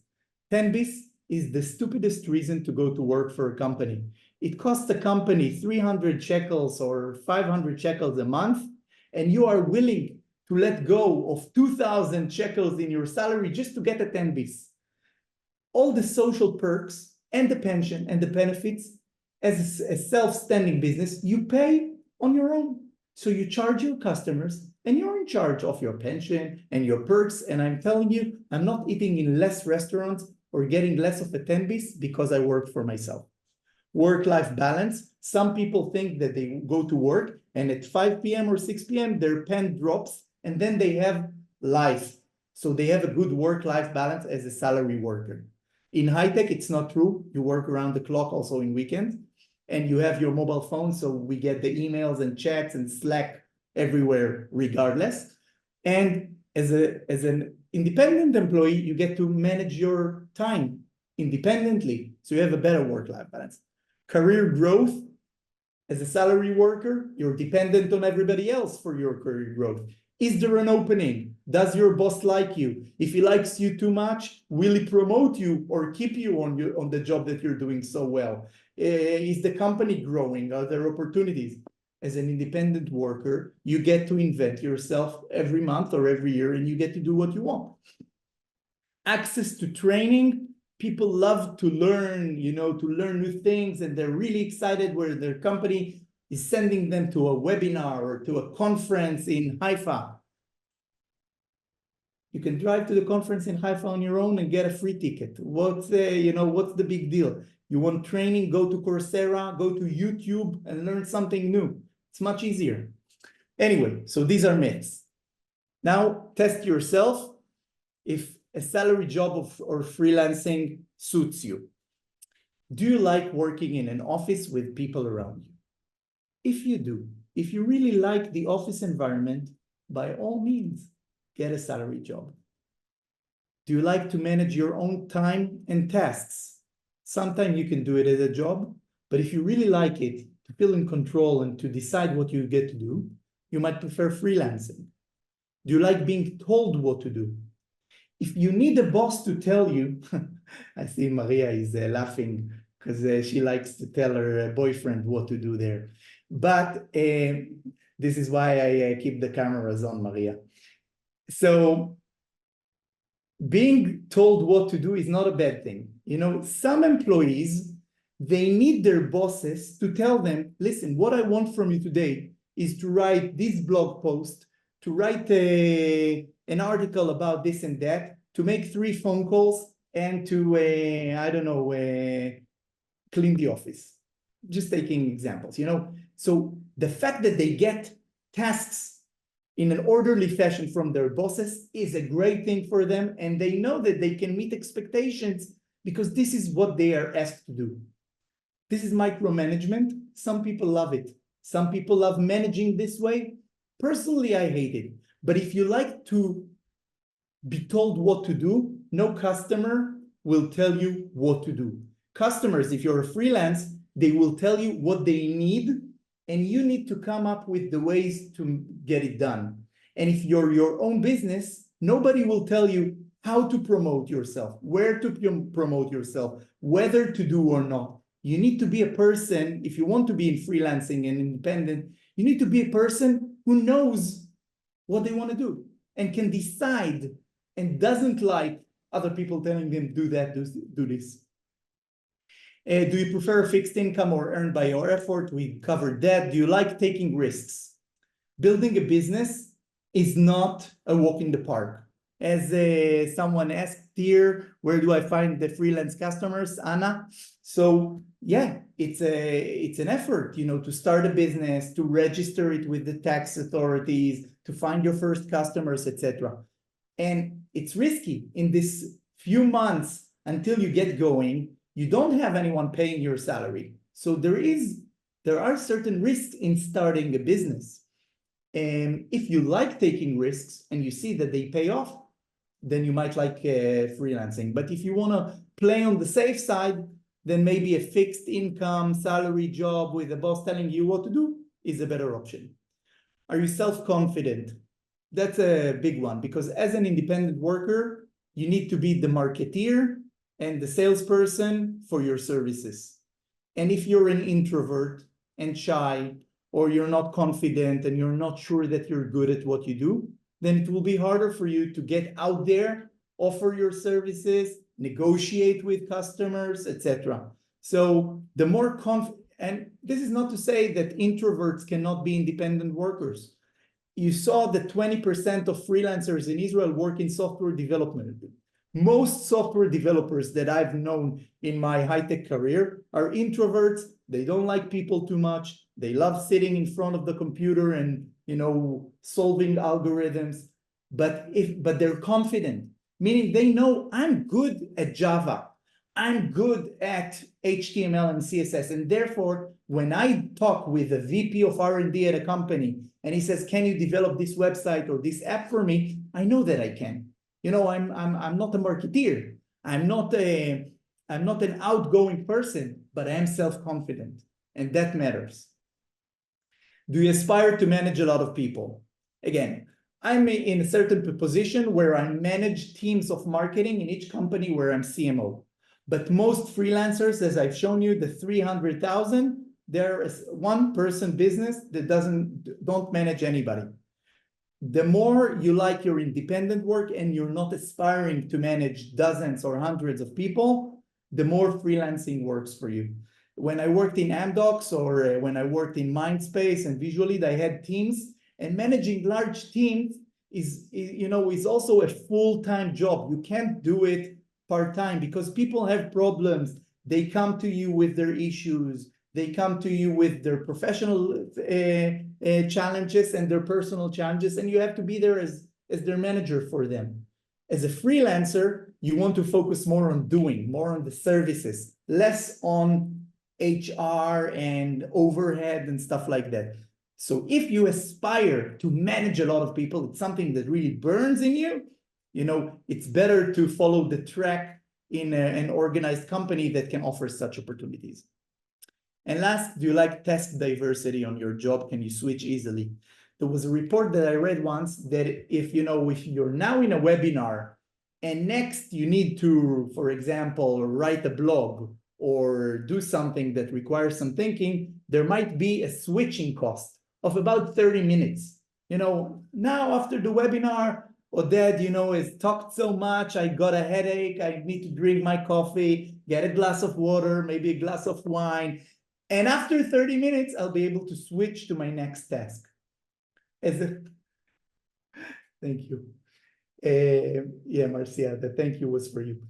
10 bis is the stupidest reason to go to work for a company. It costs the company 300 shekels or 500 shekels a month, and you are willing to let go of 2,000 shekels in your salary just to get a 10 bis. All the social perks and the pension and the benefits as a self-standing business, you pay on your own. So you charge your customers and you're in charge of your pension and your perks. And I'm telling you, I'm not eating in less restaurants or getting less of a 10 bis because I work for myself. Work-life balance. Some people think that they go to work and at 5 p.m. or 6 p.m. their pen drops and then they have life. So they have a good work-life balance as a salary worker. In high-tech, it's not true. You work around the clock also in weekends, and you have your mobile phone, so we get the emails and chats and Slack everywhere regardless. And as an independent employee, you get to manage your time independently, so you have a better work-life balance. Career growth. As a salary worker, you're dependent on everybody else for your career growth. Is there an opening? Does your boss like you? If he likes you too much, will he promote you or keep you on the job that you're doing so well? Is the company growing? Are there opportunities? As an independent worker, you get to invent yourself every month or every year, and you get to do what you want. Access to training. People love to learn, to learn new things, and they're really excited where their company is sending them to a webinar or to a conference in Haifa. You can drive to the conference in Haifa on your own and get a free ticket. What's the big deal? You want training, go to Coursera, go to YouTube and learn something new. It's much easier. Anyway, so these are myths. Now test yourself. If a salary job or freelancing suits you? Do you like working in an office with people around you? If you do, if you really like the office environment, by all means, get a salary job. Do you like to manage your own time and tasks? Sometimes you can do it as a job, but if you really like it, to feel in control and to decide what you get to do, you might prefer freelancing. Do you like being told what to do? If you need a boss to tell you, I see Maria is laughing because she likes to tell her boyfriend what to do there. But this is why I keep the cameras on, Maria. So being told what to do is not a bad thing. You know, some employees, they need their bosses to tell them, listen, what I want from you today is to write this blog post, to write an article about this and that, to make 3 phone calls, and to, I don't know, clean the office. Just taking examples, you know. So the fact that they get tasks in an orderly fashion from their bosses is a great thing for them, and they know that they can meet expectations because this is what they are asked to do. This is micromanagement. Some people love it. Some people love managing this way. Personally, I hate it. But if you like to be told what to do, no customer will tell you what to do. Customers, if you're a freelance, they will tell you what they need, and you need to come up with the ways to get it done. And if you're your own business, nobody will tell you how to promote yourself, where to promote yourself, whether to do or not. You need to be a person, if you want to be in freelancing and independent, you need to be a person who knows what they want to do and can decide and doesn't like other people telling them, do that, do this. Do you prefer fixed income or earned by your effort? We covered that. Do you like taking risks? Building a business is not a walk in the park. As someone asked here, where do I find the freelance customers, Anna? So yeah, it's an effort, you know, to start a business, to register it with the tax authorities, to find your first customers, etc. And it's risky in this few months until you get going. You don't have anyone paying your salary. So there are certain risks in starting a business. And if you like taking risks and you see that they pay off, then you might like freelancing. But if you want to play on the safe side, then maybe a fixed income salary job with a boss telling you what to do is a better option. Are you self-confident? That's a big one, because as an independent worker, you need to be the marketeer and the salesperson for your services. And if you're an introvert and shy, or you're not confident and you're not sure that you're good at what you do, then it will be harder for you to get out there, offer your services, negotiate with customers, etc. So the more and this is not to say that introverts cannot be independent workers. You saw that 20% of freelancers in Israel work in software development. Most software developers that I've known in my high-tech career are introverts. They don't like people too much. They love sitting in front of the computer and, you know, solving algorithms. But they're confident, meaning they know I'm good at Java. I'm good at HTML and CSS. And therefore, when I talk with a VP of R&D at a company and he says, can you develop this website or this app for me? I know that I can. You know, I'm not a marketeer. I'm not an outgoing person, but I am self-confident, and that matters. Do you aspire to manage a lot of people? Again, I'm in a certain position where I manage teams of marketing in each company where I'm CMO. But most freelancers, as I've shown you, the 300,000, they're a one-person business that don't manage anybody. The more you like your independent work and you're not aspiring to manage dozens or hundreds of people, the more freelancing works for you. When I worked in Amdocs or when I worked in Mindspace and Visually, I had teams, and managing large teams is also a full-time job. You can't do it part-time because people have problems. They come to you with their issues. They come to you with their professional challenges and their personal challenges, and you have to be there as their manager for them. As a freelancer, you want to focus more on doing, more on the services, less on HR and overhead and stuff like that. So if you aspire to manage a lot of people, it's something that really burns in you, it's better to follow the track in an organized company that can offer such opportunities. And last, do you like task diversity on your job? Can you switch easily? There was a report that I read once that if you're now in a webinar and next you need to, for example, write a blog or do something that requires some thinking, there might be a switching cost of about 30 minutes. Now after the webinar, Oded, has talked so much, I got a headache, I need to drink my coffee, get a glass of water, maybe a glass of wine. And after 30 minutes, I'll be able to switch to my next task. Thank you. Yeah, Marcia, the thank you was for you.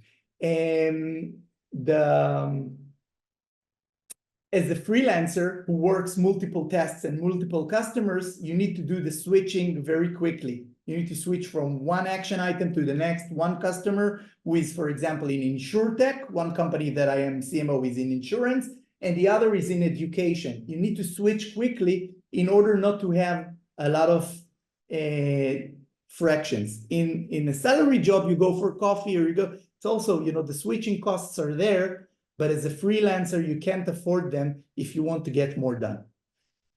As a freelancer who works multiple tasks and multiple customers, you need to do the switching very quickly. You need to switch from one action item to the next. One customer who is, for example, in InsurTech, one company that I am CMO is in insurance, and the other is in education. You need to switch quickly in order not to have a lot of fractions. In a salary job, you go for coffee or it's also, the switching costs are there, but as a freelancer, you can't afford them if you want to get more done.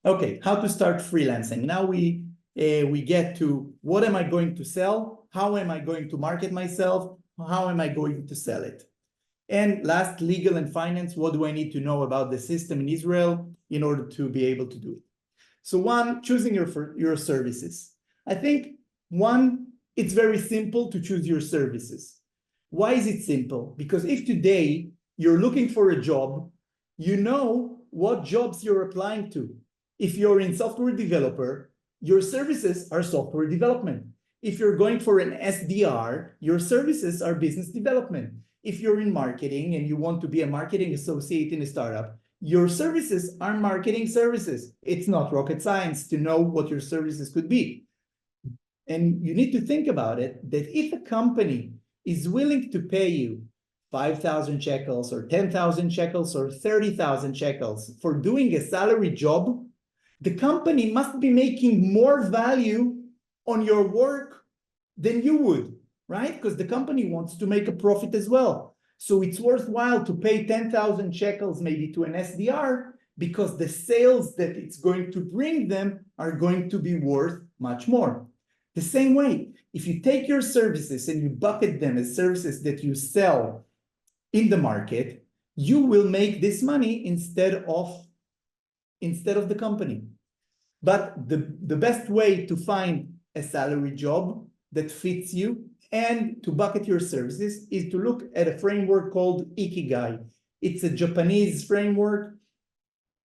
Okay, how to start freelancing. Now we get to what am I going to sell? How am I going to market myself? How am I going to sell it? And last, legal and finance. What do I need to know about the system in Israel in order to be able to do it? So one, choosing your services. I think it's very simple to choose your services. Why is it simple? Because if today you're looking for a job, you know what jobs you're applying to. If you're in software developer, your services are software development. If you're going for an SDR, your services are business development. If you're in marketing and you want to be a marketing associate in a startup, your services are marketing services. It's not rocket science to know what your services could be. And you need to think about it, that if a company is willing to pay you 5,000 shekels or 10,000 shekels or 30,000 shekels for doing a salary job, the company must be making more value on your work than you would, right? Because the company wants to make a profit as well. So it's worthwhile to pay 10,000 shekels maybe to an SDR because the sales that it's going to bring them are going to be worth much more. The same way, if you take your services and you bucket them as services that you sell in the market, you will make this money instead of the company. But the best way to find a salary job that fits you and to bucket your services is to look at a framework called Ikigai. It's a Japanese framework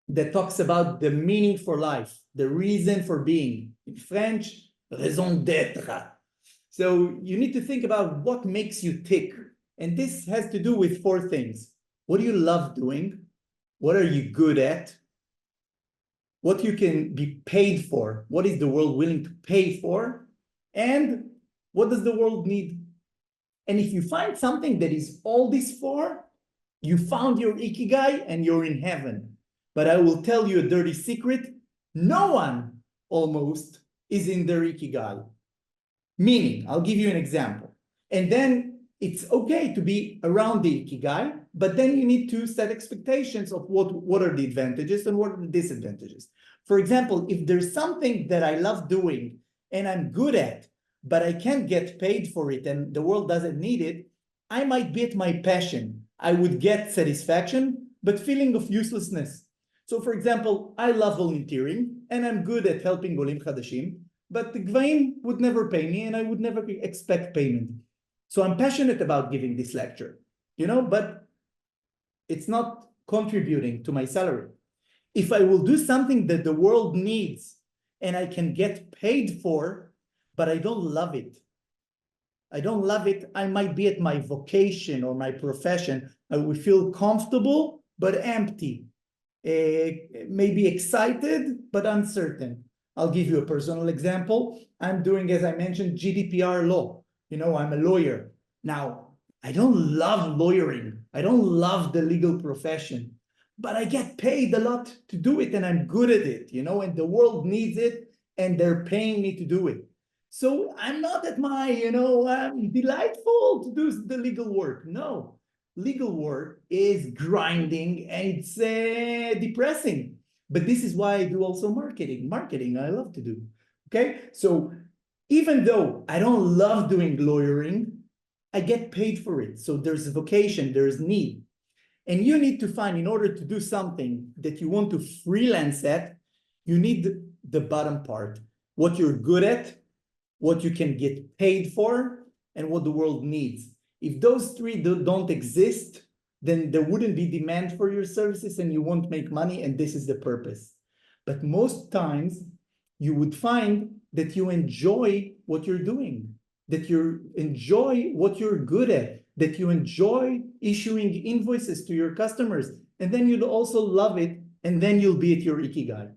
that talks about the meaning for life, the reason for being. In French, raison d'être. So you need to think about what makes you tick. And this has to do with 4 things. What do you love doing? What are you good at? What you can be paid for? What is the world willing to pay for? And what does the world need? And if you find something that is all these 4, you found your Ikigai and you're in heaven. But I will tell you a dirty secret. No one almost is in their Ikigai. Meaning, I'll give you an example. And then it's okay to be around the Ikigai, but then you need to set expectations of what are the advantages and what are the disadvantages. For example, if there's something that I love doing and I'm good at, but I can't get paid for it and the world doesn't need it, I might be at my passion. I would get satisfaction, but feeling of uselessness. So for example, I love volunteering and I'm good at helping Olim Chadashim, but the Gvahim would never pay me and I would never expect payment. So I'm passionate about giving this lecture, but it's not contributing to my salary. If I will do something that the world needs and I can get paid for, but I don't love it. I might be at my vocation or my profession. I will feel comfortable, but empty. Maybe excited, but uncertain. I'll give you a personal example. I'm doing, as I mentioned, GDPR law. I'm a lawyer. Now, I don't love lawyering. I don't love the legal profession, but I get paid a lot to do it and I'm good at it, and the world needs it and they're paying me to do it. So I'm not at my, I'm delightful to do the legal work. No, legal work is grinding and it's depressing. But this is why I do also marketing. Marketing, I love to do. Okay, so even though I don't love doing lawyering, I get paid for it. So there's a vocation, there's need. And you need to find, in order to do something that you want to freelance at, you need the bottom part, what you're good at, what you can get paid for, and what the world needs. If those three don't exist, then there wouldn't be demand for your services and you won't make money, and this is the purpose. But most times you would find that you enjoy what you're doing, that you enjoy what you're good at, that you enjoy issuing invoices to your customers, and then you'll also love it, and then you'll be at your ikigai.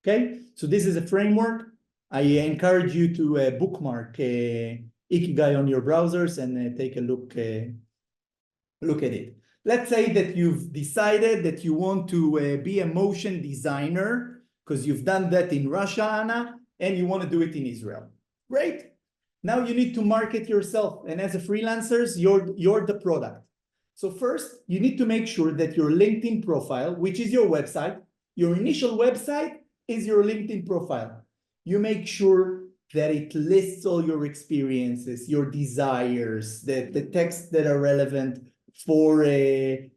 Okay, so this is a framework. I encourage you to bookmark ikigai on your browsers and take a look at it. Let's say that you've decided that you want to be a motion designer because you've done that in Russia, Anna, and you want to do it in Israel. Great. Now you need to market yourself. And as a freelancer, you're the product. So first, you need to make sure that your LinkedIn profile, which is your website, your initial website is your LinkedIn profile. You make sure that it lists all your experiences, your desires, the texts that are relevant for a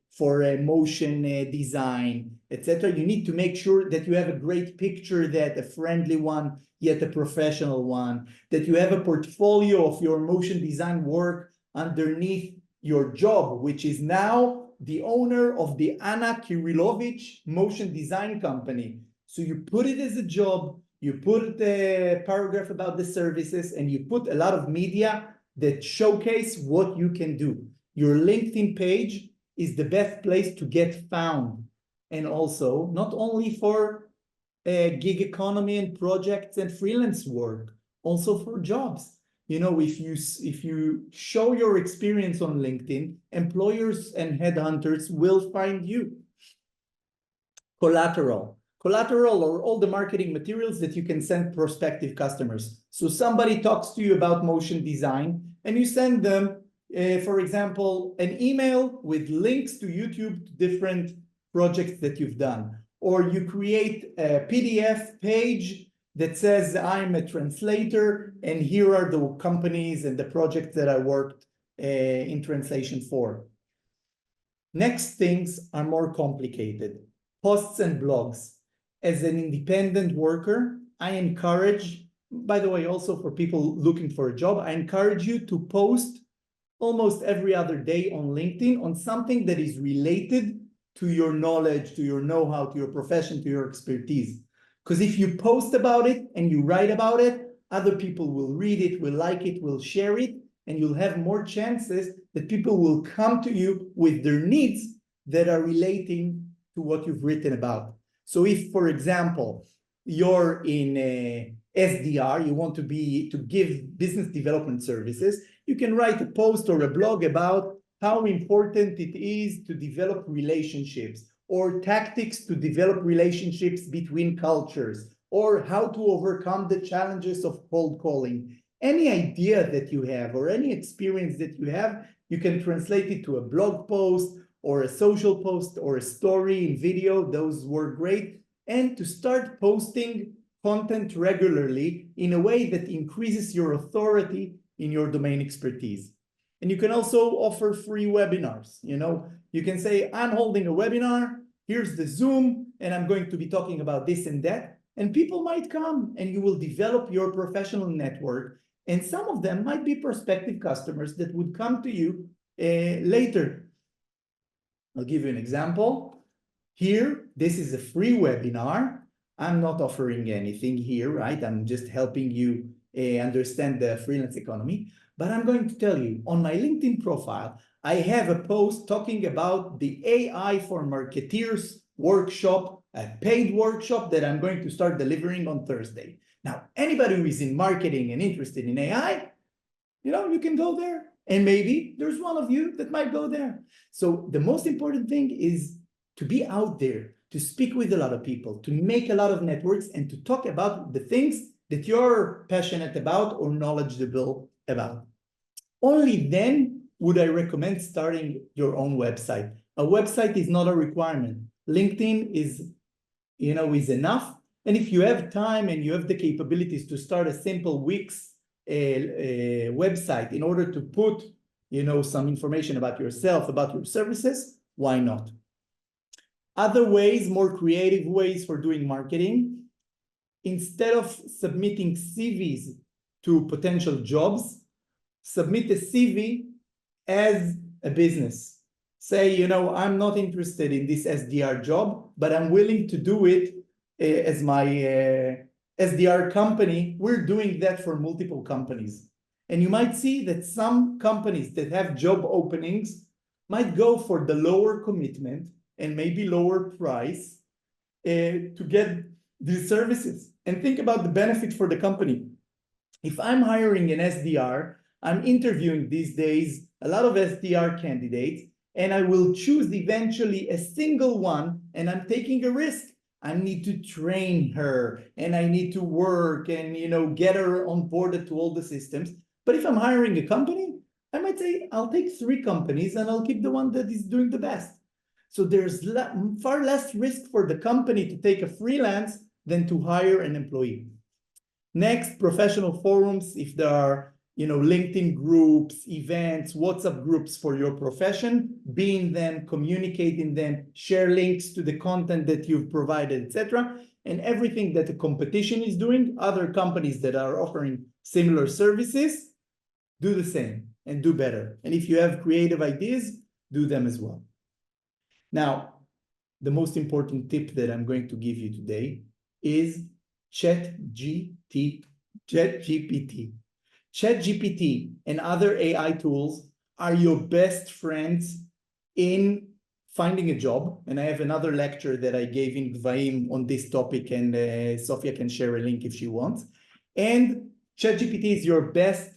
motion design, etc. You need to make sure that you have a great picture, that a friendly one, yet a professional one, that you have a portfolio of your motion design work underneath your job, which is now the owner of the Anna Kirilovich motion design company. So you put it as a job, you put the paragraph about the services, and you put a lot of media that showcase what you can do. Your LinkedIn page is the best place to get found. And also, not only for gig economy and projects and freelance work, also for jobs. If you show your experience on LinkedIn, employers and headhunters will find you. Collateral are all the marketing materials that you can send prospective customers. So somebody talks to you about motion design and you send them, for example, an email with links to YouTube to different projects that you've done. Or you create a PDF page that says, I'm a translator and here are the companies and the projects that I worked in translation for. Next things are more complicated. Posts and blogs. As an independent worker, I encourage, by the way, also for people looking for a job, I encourage you to post almost every other day on LinkedIn on something that is related to your knowledge, to your know-how, to your profession, to your expertise. Because if you post about it and you write about it, other people will read it, will like it, will share it, and you'll have more chances that people will come to you with their needs that are relating to what you've written about. So if, for example, you're in SDR, you want to give business development services, you can write a post or a blog about how important it is to develop relationships, or tactics to develop relationships between cultures, or how to overcome the challenges of cold calling. Any idea that you have or any experience that you have, you can translate it to a blog post or a social post or a story in video. Those work great. And to start posting content regularly in a way that increases your authority in your domain expertise. And you can also offer free webinars. You can say, I'm holding a webinar, here's the Zoom, and I'm going to be talking about this and that. And people might come and you will develop your professional network. And some of them might be prospective customers that would come to you later. I'll give you an example. Here, this is a free webinar. I'm not offering anything here, right? I'm just helping you understand the freelance economy. But I'm going to tell you, on my LinkedIn profile, I have a post talking about the AI for Marketeers workshop, a paid workshop that I'm going to start delivering on Thursday. Now, anybody who is in marketing and interested in AI, you can go there. And maybe there's one of you that might go there. So the most important thing is to be out there, to speak with a lot of people, to make a lot of networks, and to talk about the things that you're passionate about or knowledgeable about. Only then would I recommend starting your own website. A website is not a requirement. LinkedIn is enough. And if you have time and you have the capabilities to start a simple Wix website in order to put, some information about yourself, about your services, why not? Other ways, more creative ways for doing marketing, instead of submitting CVs to potential jobs, submit a CV as a business. Say, I'm not interested in this SDR job, but I'm willing to do it as my SDR company. We're doing that for multiple companies. And you might see that some companies that have job openings might go for the lower commitment and maybe lower price to get these services. And think about the benefit for the company. If I'm hiring an SDR, I'm interviewing these days a lot of SDR candidates, and I will choose eventually a single one, and I'm taking a risk. I need to train her, and I need to work and get her onboarded to all the systems. But if I'm hiring a company, I might say I'll take 3 companies and I'll keep the one that is doing the best. So there's far less risk for the company to take a freelance than to hire an employee. Next, professional forums. If there are LinkedIn groups, events, WhatsApp groups for your profession, be in them, communicate in them, share links to the content that you've provided, etc. And everything that the competition is doing, other companies that are offering similar services, do the same and do better. And if you have creative ideas, do them as well. Now, the most important tip that I'm going to give you today is ChatGPT. ChatGPT and other AI tools are your best friends in finding a job. And I have another lecture that I gave in Gvahim on this topic, and Sophia can share a link if she wants. And ChatGPT is your best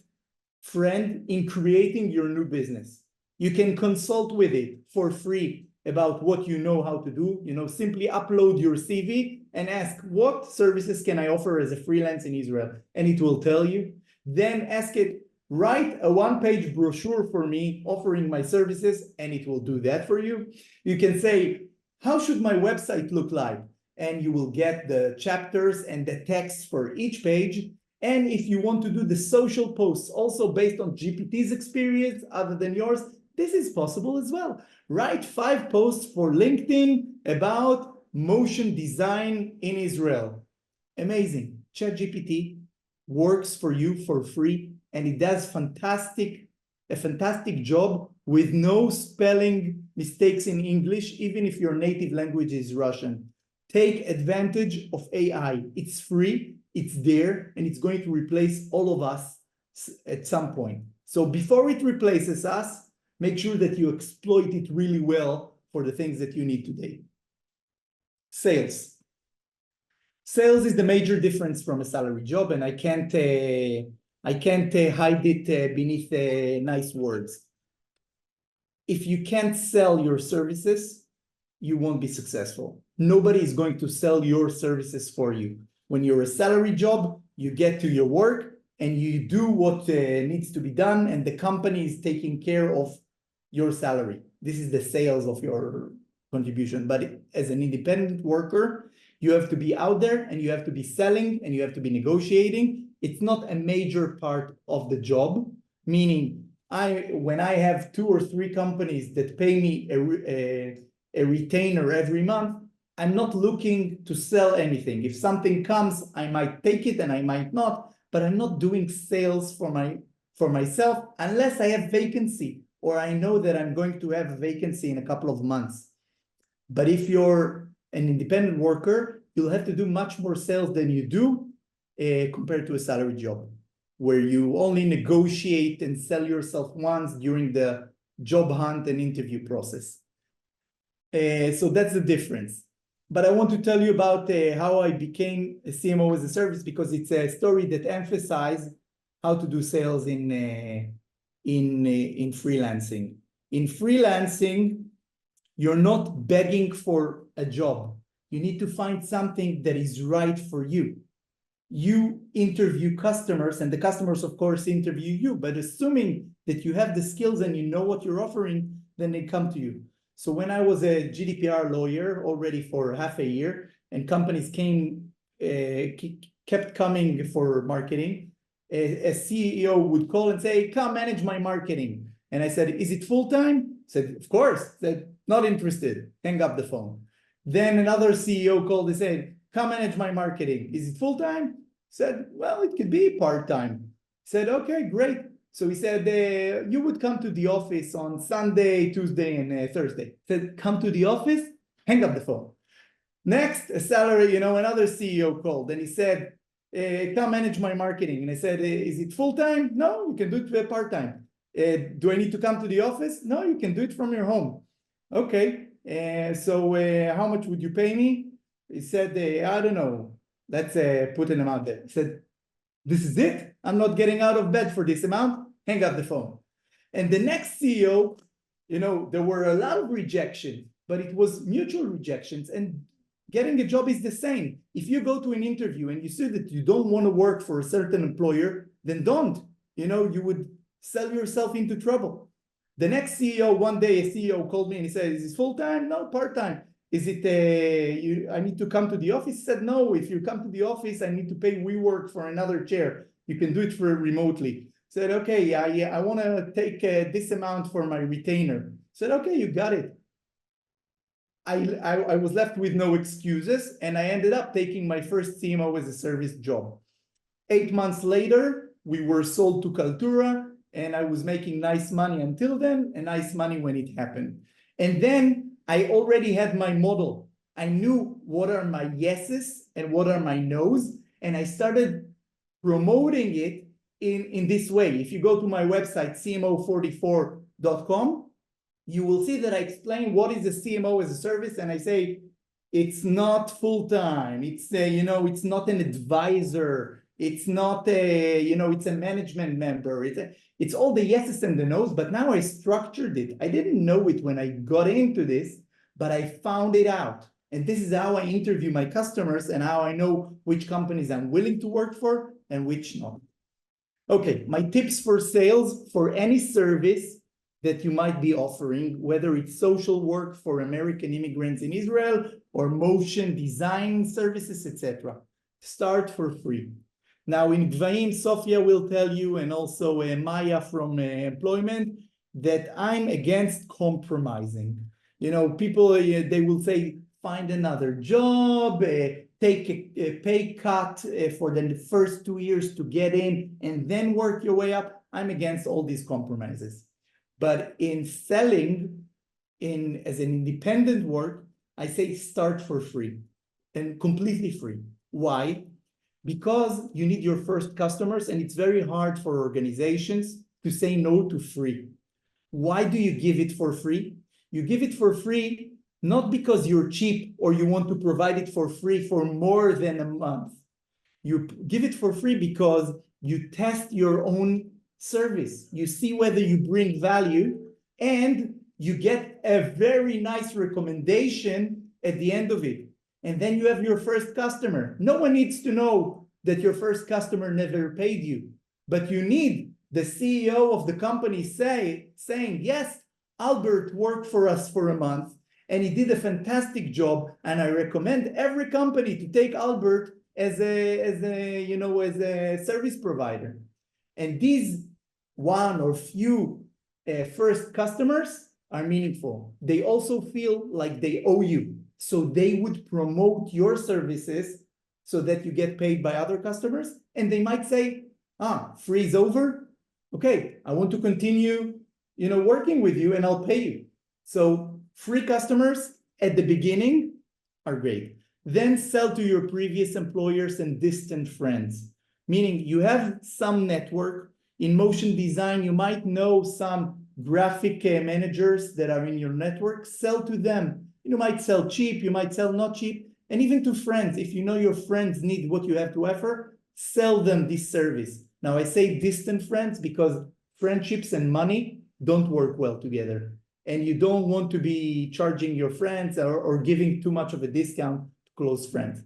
friend in creating your new business. You can consult with it for free about what you know how to do. Simply upload your CV and ask, what services can I offer as a freelance in Israel? And it will tell you. Then ask it, write a 1-page brochure for me offering my services, and it will do that for you. You can say, how should my website look like? And you will get the chapters and the text for each page. And if you want to do the social posts also based on GPT's experience other than yours, this is possible as well. Write 5 posts for LinkedIn about motion design in Israel. Amazing. ChatGPT works for you for free, and it does a fantastic job with no spelling mistakes in English, even if your native language is Russian. Take advantage of AI. It's free, it's there, and it's going to replace all of us at some point. So before it replaces us, make sure that you exploit it really well for the things that you need today. Sales. Sales is the major difference from a salary job, and I can't hide it beneath nice words. If you can't sell your services, you won't be successful. Nobody is going to sell your services for you. When you're a salary job, you get to your work and you do what needs to be done, and the company is taking care of your salary. This is the sales of your contribution. But as an independent worker, you have to be out there and you have to be selling and you have to be negotiating. It's not a major part of the job, meaning when I have 2 or 3 companies that pay me a retainer every month, I'm not looking to sell anything. If something comes, I might take it and I might not, but I'm not doing sales for myself unless I have vacancy or I know that I'm going to have a vacancy in a couple of months. But if you're an independent worker, you'll have to do much more sales than you do compared to a salary job, where you only negotiate and sell yourself once during the job hunt and interview process. So that's the difference. But I want to tell you about how I became a CMO as a service, because it's a story that emphasizes how to do sales in freelancing. In freelancing, you're not begging for a job. You need to find something that is right for you. You interview customers, and the customers, of course, interview you, but assuming that you have the skills and you know what you're offering, then they come to you. So when I was a GDPR lawyer already for half a year, and companies kept coming for marketing, a CEO would call and say, come manage my marketing. And I said, is it full-time? Said, of course. Said, not interested. Hang up the phone. Then another CEO called and said, come manage my marketing. Is it full-time? Said, well, it could be part-time. Said, okay, great. So he said, you would come to the office on Sunday, Tuesday, and Thursday. Said, come to the office, hang up the phone. Next, a salary, another CEO called and he said, come manage my marketing. And I said, is it full-time? No, you can do it part-time. Do I need to come to the office? No, you can do it from your home. Okay, so how much would you pay me? He said, I don't know. Let's put an amount there. He said, this is it? I'm not getting out of bed for this amount. Hang up the phone. And the next CEO, there were a lot of rejections, but it was mutual rejections. And getting a job is the same. If you go to an interview and you see that you don't want to work for a certain employer, then don't. You would sell yourself into trouble. The next CEO, one day a CEO called me and he said, is this full-time? No, part-time. Is it, I need to come to the office? He said, no, if you come to the office, I need to pay WeWork for another chair. You can do it for remotely. Said, okay, I want to take this amount for my retainer. Said, okay, you got it. I was left with no excuses, and I ended up taking my first CMO as a service job. 8 months later, we were sold to Kaltura, and I was making nice money until then, and nice money when it happened. And then I already had my model. I knew what are my yeses and what are my nos, and I started promoting it in this way. If you go to my website, cmo44.com, you will see that I explain what is a CMO as a service, and I say it's not full-time. It's it's not an advisor. It's not it's a management member. It's all the yeses and the nos, but now I structured it. I didn't know it when I got into this, but I found it out. And this is how I interview my customers and how I know which companies I'm willing to work for and which not. Okay, my tips for sales for any service that you might be offering, whether it's social work for American immigrants in Israel or motion design services, etc. Start for free. Now in Gvahim, Sophia will tell you, and also Maya from employment, that I'm against compromising. People, they will say, find another job, take a pay cut for the first 2 years to get in, and then work your way up. I'm against all these compromises. But in selling, as an independent work, I say start for free and completely free. Why? Because you need your first customers, and it's very hard for organizations to say no to free. Why do you give it for free? You give it for free not because you're cheap or you want to provide it for free for more than a month. You give it for free because you test your own service. You see whether you bring value, and you get a very nice recommendation at the end of it. And then you have your first customer. No one needs to know that your first customer never paid you, but you need the CEO of the company saying, yes, Albert worked for us for a month and he did a fantastic job, and I recommend every company to take Albert as a service provider. And these one or few first customers are meaningful. They also feel like they owe you. So they would promote your services so that you get paid by other customers. And they might say, free is over. Okay, I want to continue, working with you, and I'll pay you. So free customers at the beginning are great. Then sell to your previous employers and distant friends, meaning you have some network. In motion design, you might know some graphic managers that are in your network. Sell to them. You might sell cheap, you might sell not cheap, and even to friends. If you know your friends need what you have to offer, sell them this service. Now, I say distant friends because friendships and money don't work well together. And you don't want to be charging your friends or giving too much of a discount to close friends.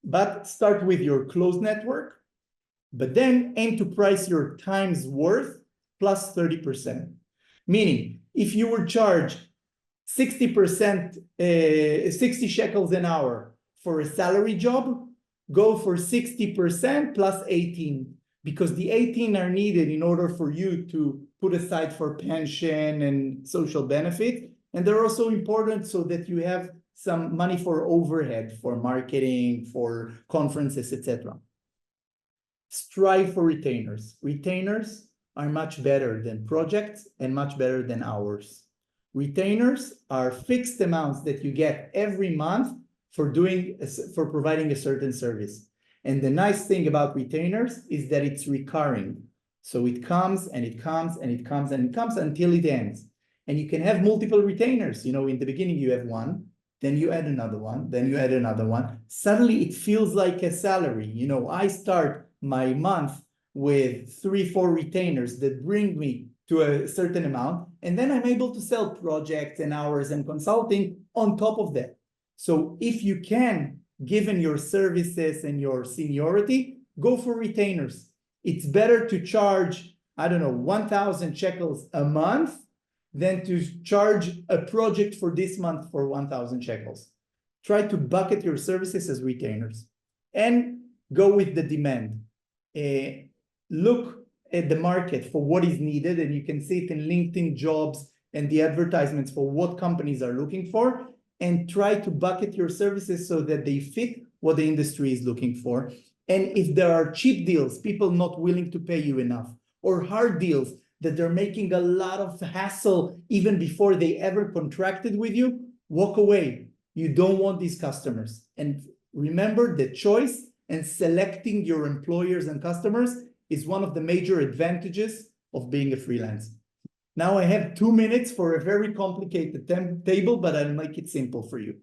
But start with your close network, but then aim to price your time's worth plus 30%. Meaning, if you were charged 60%, 60 shekels an hour for a salary job, go for 60% plus 18, because the 18 are needed in order for you to put aside for pension and social benefit. And they're also important so that you have some money for overhead, for marketing, for conferences, etc. Strive for retainers. Retainers are much better than projects and much better than hours. Retainers are fixed amounts that you get every month for providing a certain service. And the nice thing about retainers is that it's recurring. So it comes and it comes and it comes and it comes until it ends. And you can have multiple retainers. In the beginning you have one, then you add another one, then you add another one. Suddenly it feels like a salary. I start my month with 3-4 retainers that bring me to a certain amount, and then I'm able to sell projects and hours and consulting on top of that. So if you can, given your services and your seniority, go for retainers. It's better to charge, 1,000 shekels a month than to charge a project for this month for 1,000 shekels. Try to bucket your services as retainers and go with the demand. Look at the market for what is needed, and you can see it in LinkedIn jobs and the advertisements for what companies are looking for, and try to bucket your services so that they fit what the industry is looking for. And if there are cheap deals, people not willing to pay you enough, or hard deals that they're making a lot of hassle even before they ever contracted with you, walk away. You don't want these customers. And remember, the choice and selecting your employers and customers is one of the major advantages of being a freelance. Now I have 2 minutes for a very complicated table, but I'll make it simple for you.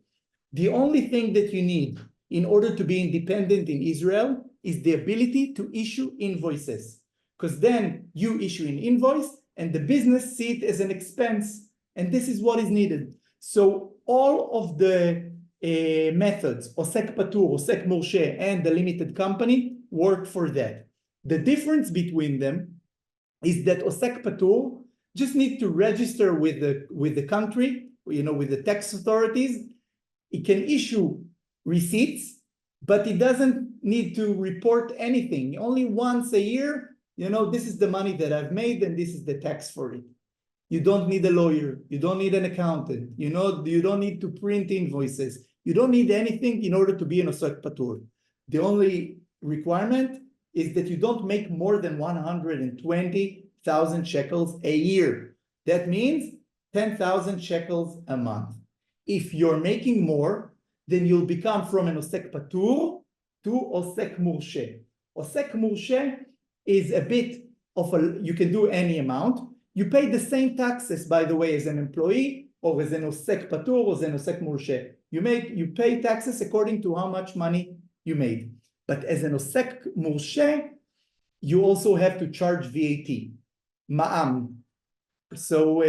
The only thing that you need in order to be independent in Israel is the ability to issue invoices, because then you issue an invoice and the business see it as an expense, and this is what is needed. So all of the methods, Osek Patur, Osek Morshe, and the limited company work for that. The difference between them is that Osek Patur just need to register with the country, with the tax authorities. It can issue receipts, but it doesn't need to report anything. Only once a year, this is the money that I've made and this is the tax for it. You don't need a lawyer. You don't need an accountant. You don't need to print invoices. You don't need anything in order to be an Osek Patur. The only requirement is that you don't make more than 120,000 shekels a year. That means 10,000 shekels a month. If you're making more, then you'll become from an Osek Patur to Osek Morshe. Osek Morshe is a bit of you can do any amount. You pay the same taxes, by the way, as an employee or as an Osek Patur or as an Osek Morshe. You pay taxes according to how much money you made. But as an Osek Morshe, you also have to charge VAT, Ma'am. So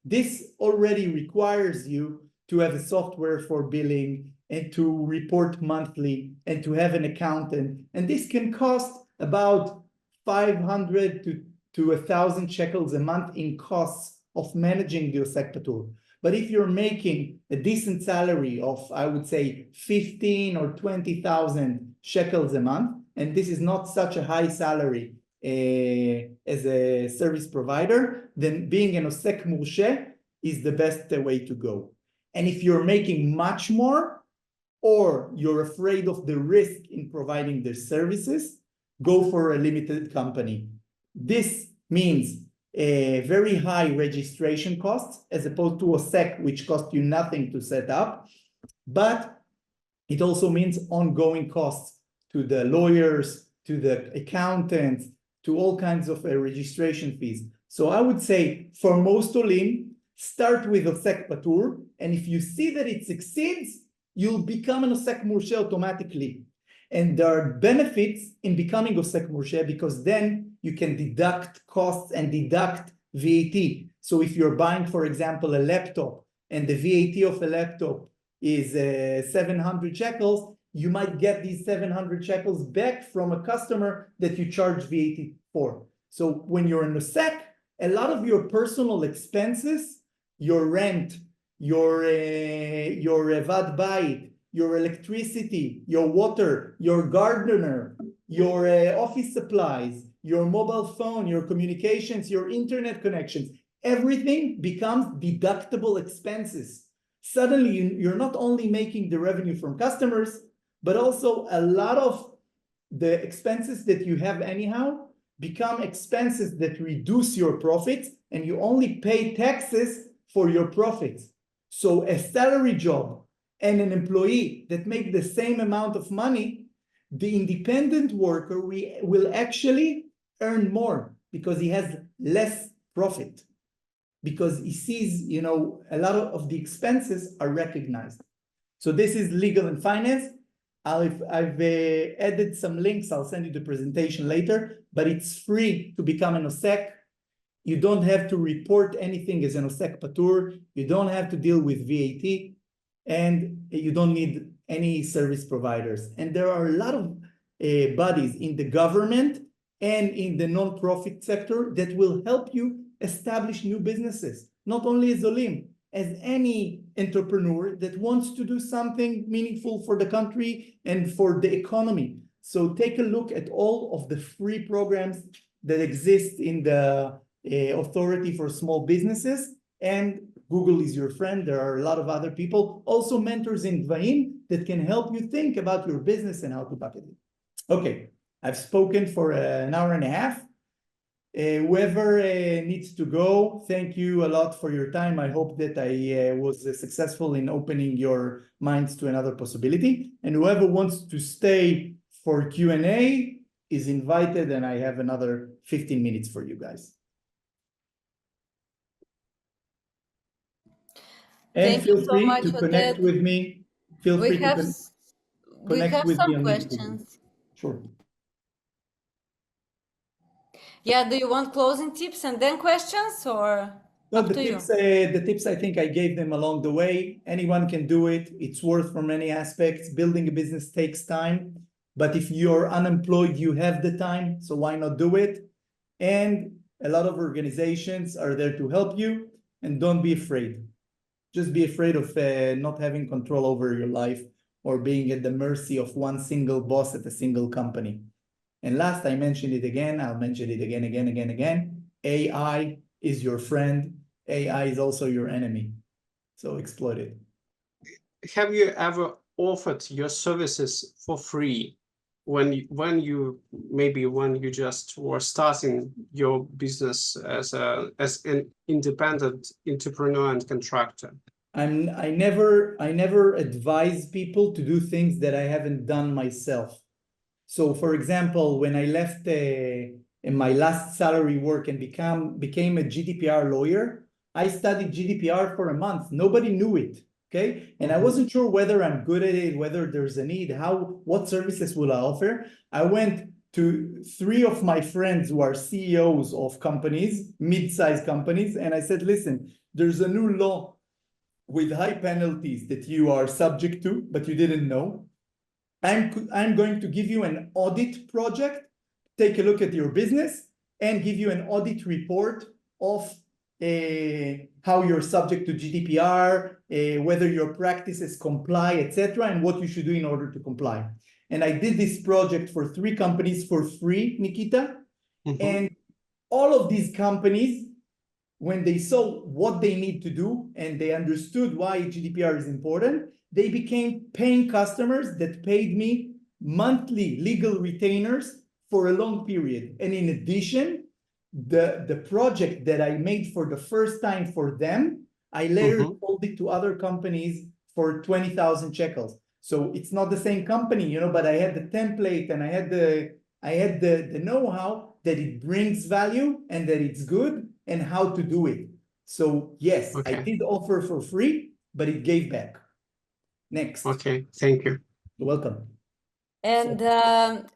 this already requires you to have a software for billing and to report monthly and to have an accountant. And this can cost about 500 to 1,000 shekels a month in costs of managing the Osek Patur. But if you're making a decent salary of, I would say, 15 or 20,000 shekels a month, and this is not such a high salary as a service provider, then being an Osek Morshe is the best way to go. And if you're making much more, or you're afraid of the risk in providing their services, go for a limited company. This means very high registration costs, as opposed to Osek, which cost you nothing to set up. But it also means ongoing costs to the lawyers, to the accountants, to all kinds of registration fees. So I would say for most Olim, start with Osek Patur, and if you see that it succeeds, you'll become an Osek Morshe automatically. And there are benefits in becoming Osek Morshe, because then you can deduct costs and deduct VAT. So if you're buying, for example, a laptop and the VAT of a laptop is 700 shekels, you might get these 700 shekels back from a customer that you charge VAT for. So when you're in a SEC, a lot of your personal expenses, your rent, your Vad Bayit, your electricity, your water, your gardener, your office supplies, your mobile phone, your communications, your internet connections, everything becomes deductible expenses. Suddenly, you're not only making the revenue from customers, but also a lot of the expenses that you have anyhow become expenses that reduce your profits, and you only pay taxes for your profits. So a salary job and an employee that make the same amount of money, the independent worker will actually earn more because he has less profit, because he sees, you know, a lot of the expenses are recognized. So this is legal and finance. I've added some links. I'll send you the presentation later, but it's free to become an OSEC. You don't have to report anything as an OSEC Patur. You don't have to deal with VAT, and you don't need any service providers. And there are a lot of bodies in the government and in the non-profit sector that will help you establish new businesses, not only as Olim, as any entrepreneur that wants to do something meaningful for the country and for the economy. So take a look at all of the free programs that exist in the Authority for Small Businesses, and Google is your friend. There are a lot of other people, also mentors in Gvahim, that can help you think about your business and how to bucket it. Okay, I've spoken for an hour and a half. Whoever needs to go, thank you a lot for your time. I hope that I was successful in opening your minds to another possibility. And whoever wants to stay for Q&A is invited, and I have another 15 minutes for you guys. And Thank feel you so free much, to connect Oded. with me. Feel free to We connect have with me some on LinkedIn. questions. Sure. Yeah, do you want closing tips and then questions, or No, up the to you? tips, I think I gave them along the way. Anyone can do it. It's worth for many aspects. Building a business takes time, but if you're unemployed, you have the time, so why not do it? And a lot of organizations are there to help you, and don't be afraid. Just be afraid of not having control over your life or being at the mercy of one single boss at a single company. And last, I mentioned it again, I'll mention it again. AI is your friend. AI is also your enemy. So exploit it. Have you ever offered your services for free when you just were starting your business as an independent entrepreneur and contractor? I never advise people to do things that I haven't done myself. So, for example, when I left in my last salary work and became a GDPR lawyer, I studied GDPR for a month. Nobody knew it, okay? And I wasn't sure whether I'm good at it, whether there's a need, what services will I offer. I went to 3 of my friends who are CEOs of companies, mid-sized companies, and I said, listen, there's a new law with high penalties that you are subject to, but you didn't know. I'm going to give you an audit project, take a look at your business, and give you an audit report of how you're subject to GDPR, whether your practices comply, etc., and what you should do in order to comply. And I did this project for 3 companies for free, Nikita. And all of these companies, when they saw what they need to do and they understood why GDPR is important, they became paying customers that paid me monthly legal retainers for a long period. And in addition, the project that I made for the first time for them, I later sold it to other companies for 20,000 shekels. So it's not the same company, you know, but I had the template and I had the know-how that it brings value and that it's good and how to do it. So yes, I did offer for free, but it gave back. Next. Okay, thank you. You're welcome. And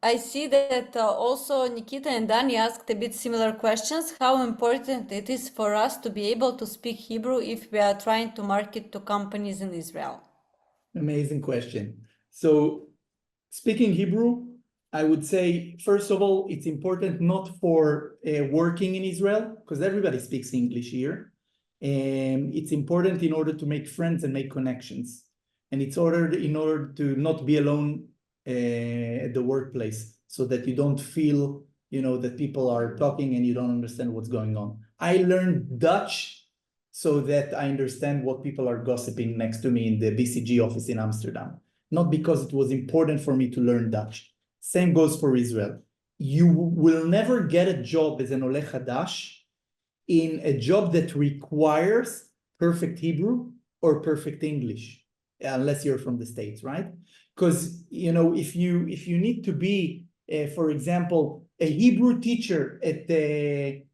I see that also Nikita and Dani asked a bit similar questions. How important it is for us to be able to speak Hebrew if we are trying to market to companies in Israel? Amazing question. So speaking Hebrew, I would say, first of all, it's important not for working in Israel, because everybody speaks English here. And it's important in order to make friends and make connections. And it's in order to not be alone at the workplace, so that you don't feel, that people are talking and you don't understand what's going on. I learned Dutch so that I understand what people are gossiping next to me in the BCG office in Amsterdam, not because it was important for me to learn Dutch. Same goes for Israel. You will never get a job as an Oleh Hadash in a job that requires perfect Hebrew or perfect English, unless you're from the States, right? Because if you need to be, for example, a Hebrew teacher at the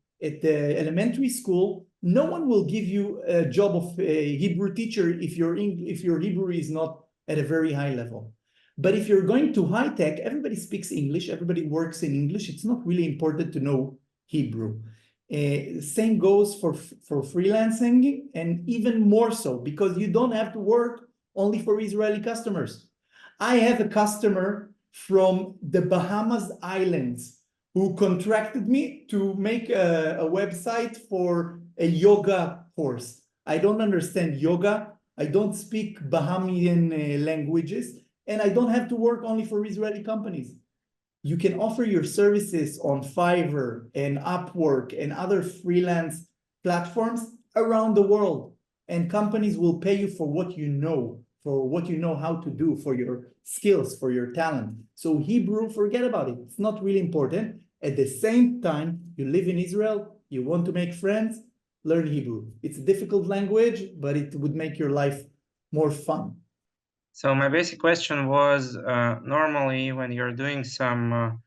elementary school, no one will give you a job of a Hebrew teacher if your Hebrew is not at a very high level. But if you're going to high tech, everybody speaks English, everybody works in English. It's not really important to know Hebrew. Same goes for freelancing, and even more so, because you don't have to work only for Israeli customers. I have a customer from the Bahamas Islands who contracted me to make a website for a yoga course. I don't understand yoga. I don't speak Bahamian languages, and I don't have to work only for Israeli companies. You can offer your services on Fiverr and Upwork and other freelance platforms around the world, and companies will pay you for what you know, how to do, for your skills, for your talent. So Hebrew, forget about it. It's not really important. At the same time, you live in Israel, you want to make friends, learn Hebrew. It's a difficult language, but it would make your life more fun. So my basic question was, normally when you're doing some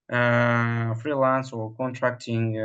freelance or contracting,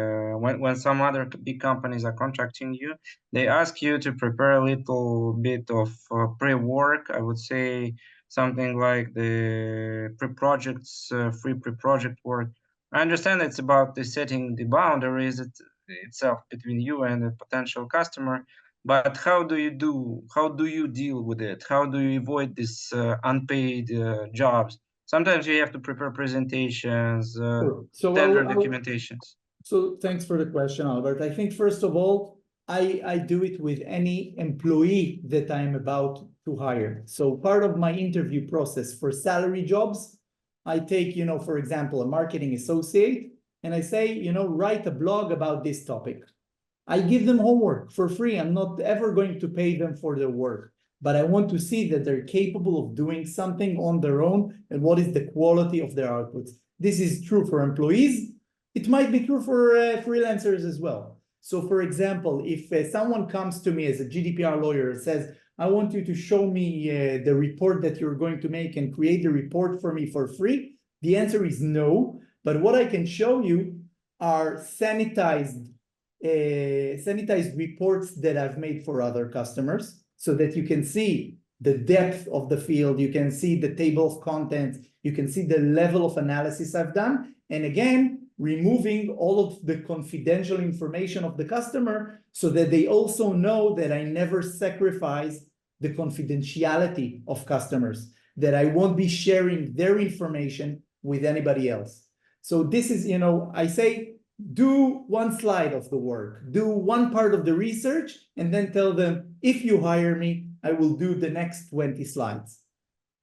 when some other big companies are contracting you, they ask you to prepare a little bit of pre-work. I would say something like the pre-projects, free pre-project work. I understand it's about the setting the boundaries itself between you and the potential customer. But how do you deal with it? How do you avoid this unpaid jobs? Sometimes you have to prepare presentations, standard documentations. So thanks for the question, Albert. I think, first of all, I do it with any employee that I'm about to hire. So part of my interview process for salary jobs, I take, for example, a marketing associate, and I say, write a blog about this topic. I give them homework for free. I'm not ever going to pay them for their work, but I want to see that they're capable of doing something on their own and what is the quality of their outputs. This is true for employees. It might be true for freelancers as well. So for example, if someone comes to me as a GDPR lawyer and says, I want you to show me the report that you're going to make and create the report for me for free, the answer is no. But what I can show you are sanitized reports that I've made for other customers, so that you can see the depth of the field, you can see the table of contents, you can see the level of analysis I've done, and again, removing all of the confidential information of the customer so that they also know that I never sacrifice the confidentiality of customers, that I won't be sharing their information with anybody else. So this is, I say, do one slide of the work, do one part of the research, and then tell them, if you hire me, I will do the next 20 slides.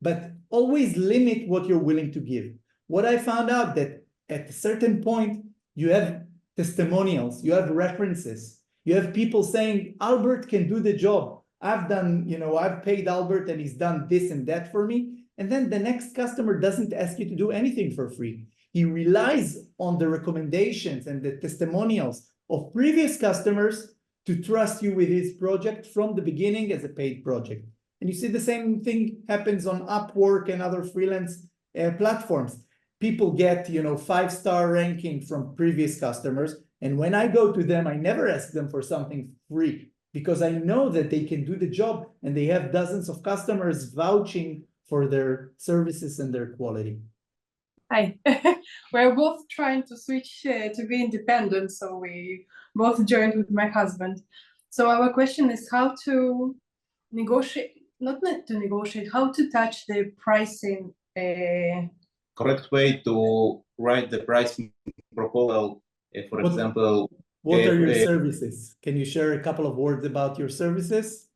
But always limit what you're willing to give. What I found out that at a certain point, you have testimonials, you have references, you have people saying, Albert can do the job. I've paid Albert and he's done this and that for me. And then the next customer doesn't ask you to do anything for free. He relies on the recommendations and the testimonials of previous customers to trust you with his project from the beginning as a paid project. And you see the same thing happens on Upwork and other freelance platforms. People get, 5-star ranking from previous customers. And when I go to them, I never ask them for something free, because I know that they can do the job and they have dozens of customers vouching for their services and their quality. Hi. We're both trying to switch to be independent, so we both joined with my husband. So our question is how to negotiate, not to negotiate, how to touch the pricing. Correct way to write the pricing proposal, for example. What are your services? Can you share a couple of words about your services?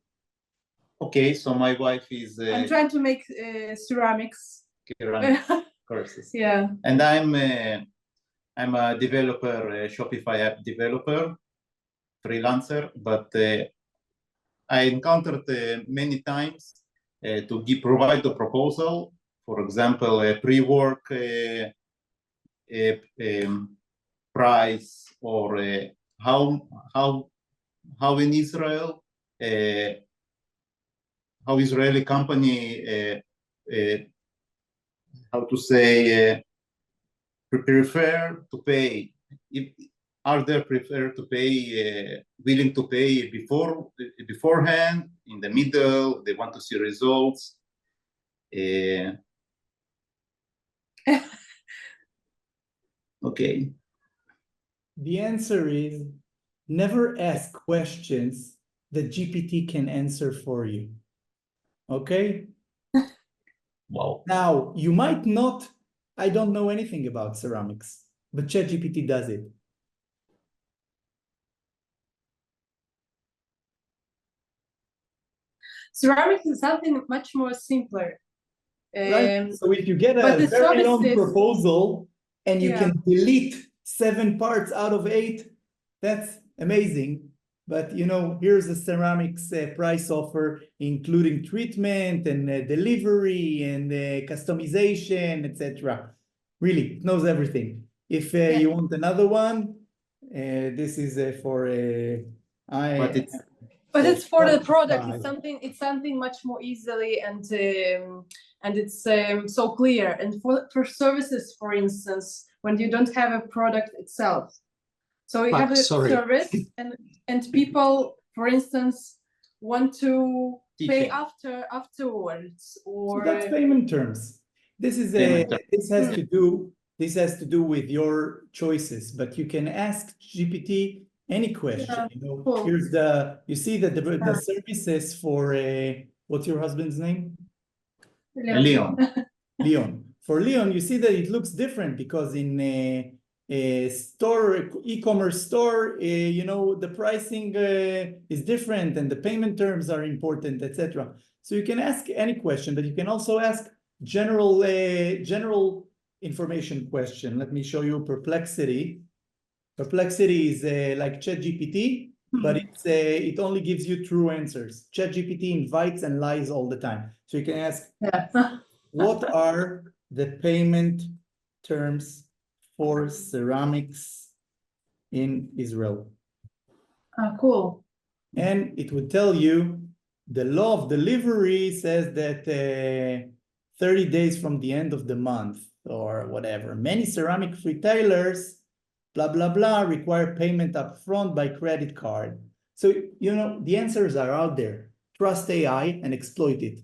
Okay, so my wife is I'm trying to make ceramics courses. Yeah. And I'm a developer, a Shopify app developer, freelancer, but I encountered many times to provide a proposal, for example, a pre-work price, or how in Israel, how Israeli company, how to say, prefer to pay, are they prefer to pay, willing to pay beforehand, in the middle, they want to see results. Okay. The answer is never ask questions that GPT can answer for you. Okay? Wow. Now, you might not, I don't know anything about ceramics, but ChatGPT does it. Ceramics is something much more simpler. Right? So if you get a but the very long services- proposal and you Yeah. can delete 7 parts out of 8, that's amazing. But you know, here's a ceramics price offer, including treatment and delivery and customization, etc. Really, it knows everything. If you want another one, this is for But it's for the product. It's something much more easily and it's so clear. And for services, for instance, when you don't have a product itself, so you have a service and people, for instance, want to pay afterwards, or so that's payment terms. This is this has to do with your choices, but you can ask GPT any question. You know, cool. here's you see that the services for what's your husband's name? Leon. Leon. For Leon, you see that it looks different because in a store, e-commerce store, you know, the pricing is different and the payment terms are important, etc. So you can ask any question, but you can also ask general information question. Let me show you Perplexity. Perplexity is like ChatGPT, but it only gives you true answers. ChatGPT invites and lies all the time. So you can ask, what are the payment terms for ceramics in Israel? Cool. And it would tell you the law of delivery says that 30 days from the end of the month or whatever. Many ceramic retailers, blah, blah, blah, require payment up front by credit card. So, you know, the answers are out there. Trust AI and exploit it.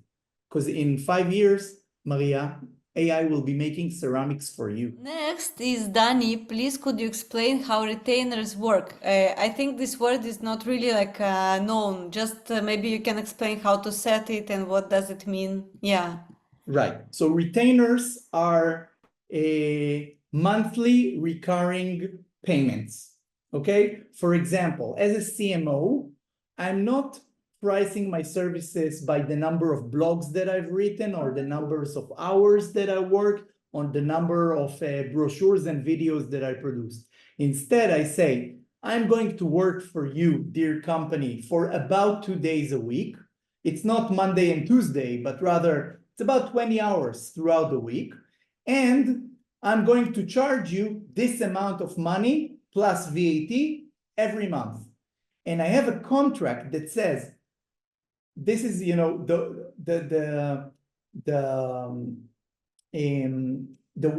Because in 5 years, Maria, AI will be making ceramics for you. Next is Danny. Please, could you explain how retainers work? I think this word is not really like known. Just maybe you can explain how to set it and what does it mean. Yeah. Right. So retainers are a monthly recurring payments. Okay. For example, as a CMO, I'm not pricing my services by the number of blogs that I've written or the numbers of hours that I work on the number of brochures and videos that I produce. Instead, I say, I'm going to work for you, dear company, for about 2 days a week. It's not Monday and Tuesday, but rather it's about 20 hours throughout the week. And I'm going to charge you this amount of money plus VAT every month. And I have a contract that says, this is, you know, the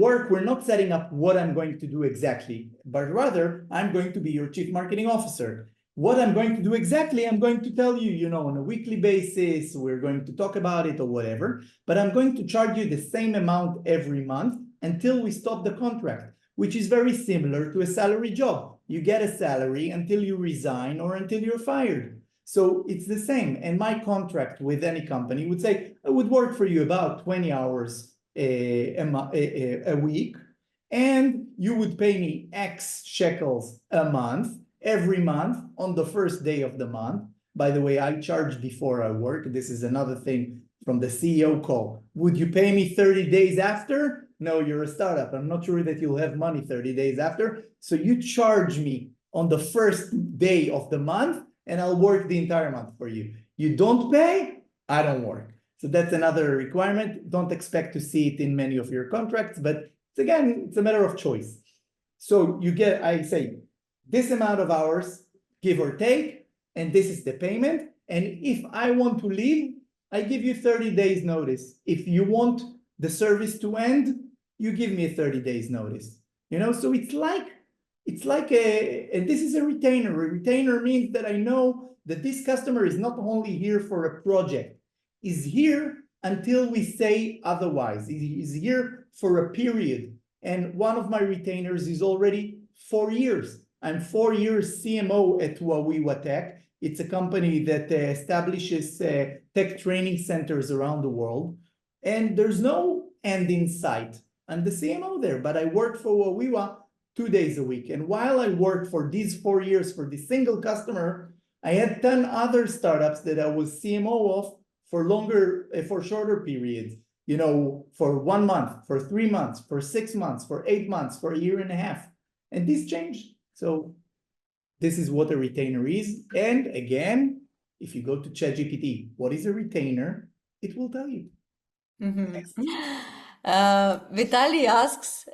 work, we're not setting up what I'm going to do exactly, but rather I'm going to be your chief marketing officer. What I'm going to do exactly, I'm going to tell you, you know, on a weekly basis, we're going to talk about it or whatever, but I'm going to charge you the same amount every month until we stop the contract, which is very similar to a salary job. You get a salary until you resign or until you're fired. So it's the same. And my contract with any company would say, I would work for you about 20 hours a week, and you would pay me X shekels a month, every month on the first day of the month. By the way, I charge before I work. This is another thing from the CEO call. Would you pay me 30 days after? No, you're a startup. I'm not sure that you'll have money 30 days after. So you charge me on the first day of the month, and I'll work the entire month for you. You don't pay, I don't work. So that's another requirement. Don't expect to see it in many of your contracts, but again, it's a matter of choice. So you get, I say, this amount of hours, give or take, and this is the payment. And if I want to leave, I give you 30 days notice. If you want the service to end, you give me a 30 days notice. You know, so it's like and this is a retainer. A retainer means that I know that this customer is not only here for a project, is here until we say otherwise. He's here for a period. And one of my retainers is already 4 years. I'm 4 years CMO at Wawiwa Tech. It's a company that establishes tech training centers around the world. And there's no end in sight. I'm the CMO there, but I work for Wawiwa 2 days a week. And while I worked for these 4 years for this single customer, I had 10 other startups that I was CMO of for shorter periods, you know, for 1 month, for 3 months, for 6 months, for 8 months, for a year and a half. And this changed. So this is what a retainer is. And again, if you go to ChatGPT, what is a retainer? It will tell you. Vitaly asks,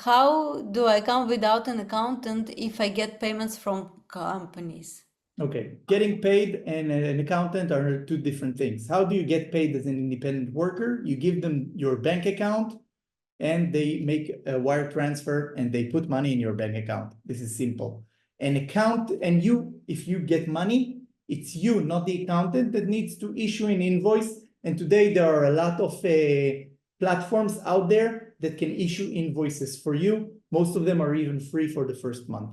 how do I come without an accountant if I get payments from companies? Okay, getting paid and an accountant are two different things. How do you get paid as an independent worker? You give them your bank account and they make a wire transfer and they put money in your bank account. This is simple. An account, and if you get money, it's you, not the accountant, that needs to issue an invoice. And today there are a lot of platforms out there that can issue invoices for you. Most of them are even free for the first month.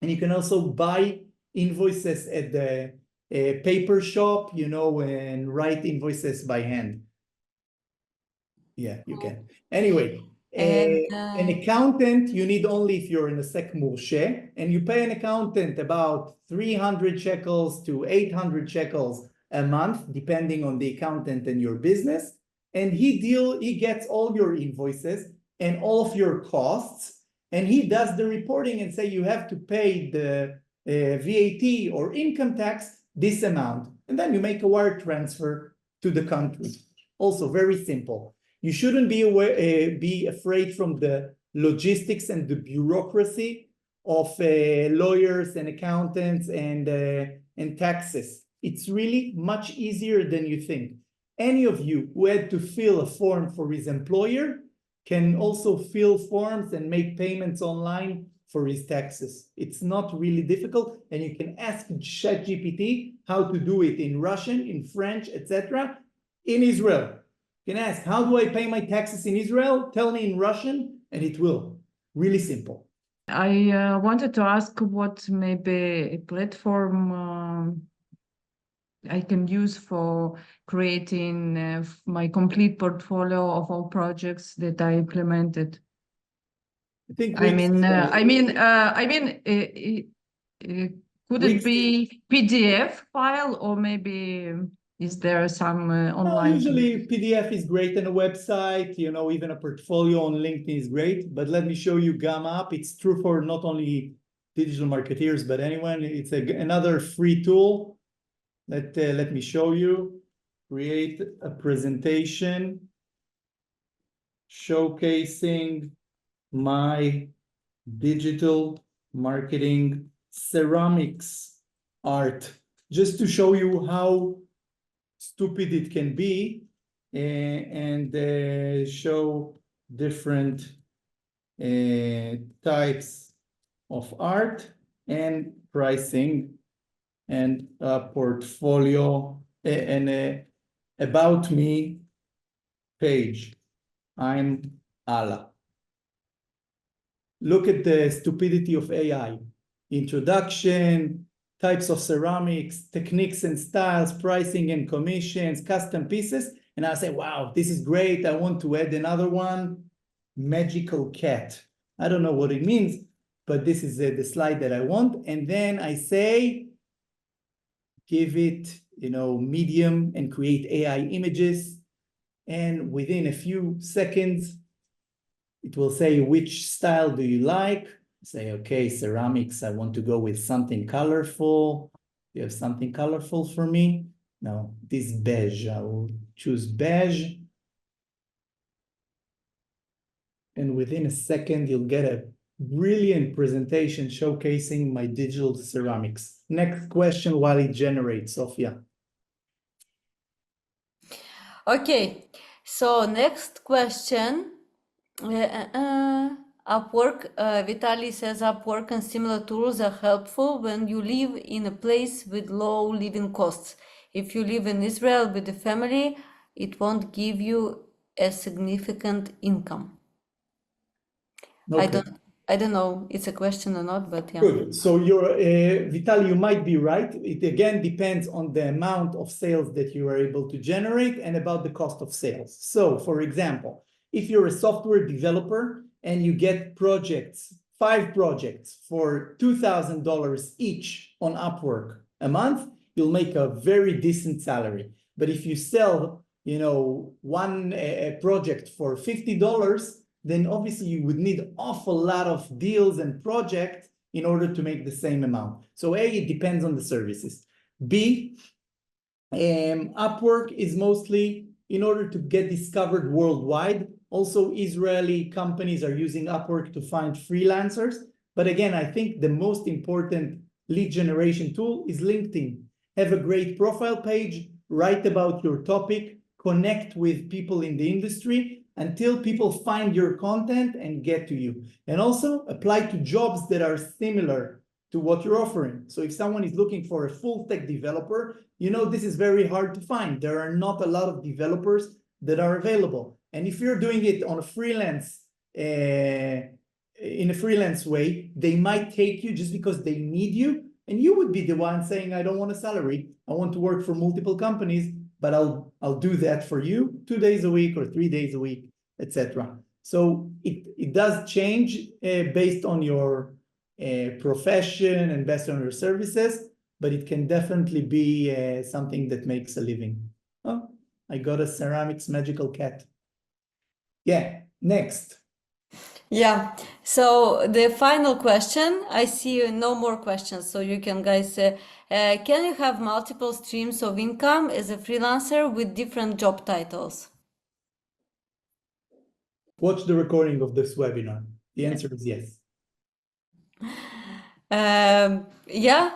And you can also buy invoices at the paper shop, you know, and write invoices by hand. Yeah, you can. Anyway, an accountant, you need only if you're in a sec mourshe, and you pay an accountant about 300 shekels to 800 shekels a month, depending on the accountant and your business. And he gets all your invoices and all of your costs, and he does the reporting and say you have to pay the VAT or income tax this amount, and then you make a wire transfer to the country. Also very simple. You shouldn't be afraid from the logistics and the bureaucracy of lawyers and accountants and taxes. It's really much easier than you think. Any of you who had to fill a form for his employer can also fill forms and make payments online for his taxes. It's not really difficult, and you can ask ChatGPT how to do it in Russian, in French, etc. In Israel. You can ask, how do I pay my taxes in Israel? Tell me in Russian, and it will. Really simple. I wanted to ask what maybe a platform I can use for creating my complete portfolio of all projects that I implemented. Could it be PDF file, or maybe is there some online? Usually PDF is great on a website, you know, even a portfolio on LinkedIn is great, but let me show you GumUp. It's true for not only digital marketeers, but anyone. It's another free tool. Let me show you. Create a presentation showcasing my digital marketing ceramics art, just to show you how stupid it can be, and show different types of art and pricing and a portfolio and a about me page. I'm Allah. Look at the stupidity of AI. Introduction, types of ceramics, techniques and styles, pricing and commissions, custom pieces. And I say, wow, this is great. I want to add another one. Magical cat. I don't know what it means, but this is the slide that I want. And then I say, give it, medium and create AI images. And within a few seconds, it will say, which style do you like? Say, okay, ceramics, I want to go with something colorful. You have something colorful for me? No, this beige, I will choose beige. And within a second, you'll get a brilliant presentation showcasing my digital ceramics. Next question while it generates, Sophia. Okay, so next question. Upwork, Vitaly says Upwork and similar tools are helpful when you live in a place with low living costs. If you live in Israel with a family, it won't give you a significant income. Okay. I don't know it's a question or not, but yeah. Good. So Vitaly, you might be right. It again depends on the amount of sales that you are able to generate and about the cost of sales. So for example, if you're a software developer and you get projects, 5 projects for $2,000 each on Upwork a month, you'll make a very decent salary. But if you sell, one project for $50, then obviously you would need an awful lot of deals and projects in order to make the same amount. So A, it depends on the services. B, Upwork is mostly in order to get discovered worldwide. Also, Israeli companies are using Upwork to find freelancers. But again, I think the most important lead generation tool is LinkedIn. Have a great profile page, write about your topic, connect with people in the industry, until people find your content and get to you. And also apply to jobs that are similar to what you're offering. So if someone is looking for a full stack developer, this is very hard to find. There are not a lot of developers that are available. And if you're doing it on a freelance, in a freelance way, they might take you just because they need you. And you would be the one saying, I don't want a salary. I want to work for multiple companies, but I'll do that for you 2 days a week or 3 days a week, etc. So it does change based on your profession and based on your services, but it can definitely be something that makes a living. Oh, I got a ceramics magical cat. Yeah, next. Yeah, so the final question, I see no more questions, so you can guys, can you have multiple streams of income as a freelancer with different job titles? Watch the recording of this webinar. The answer is yes. Yeah.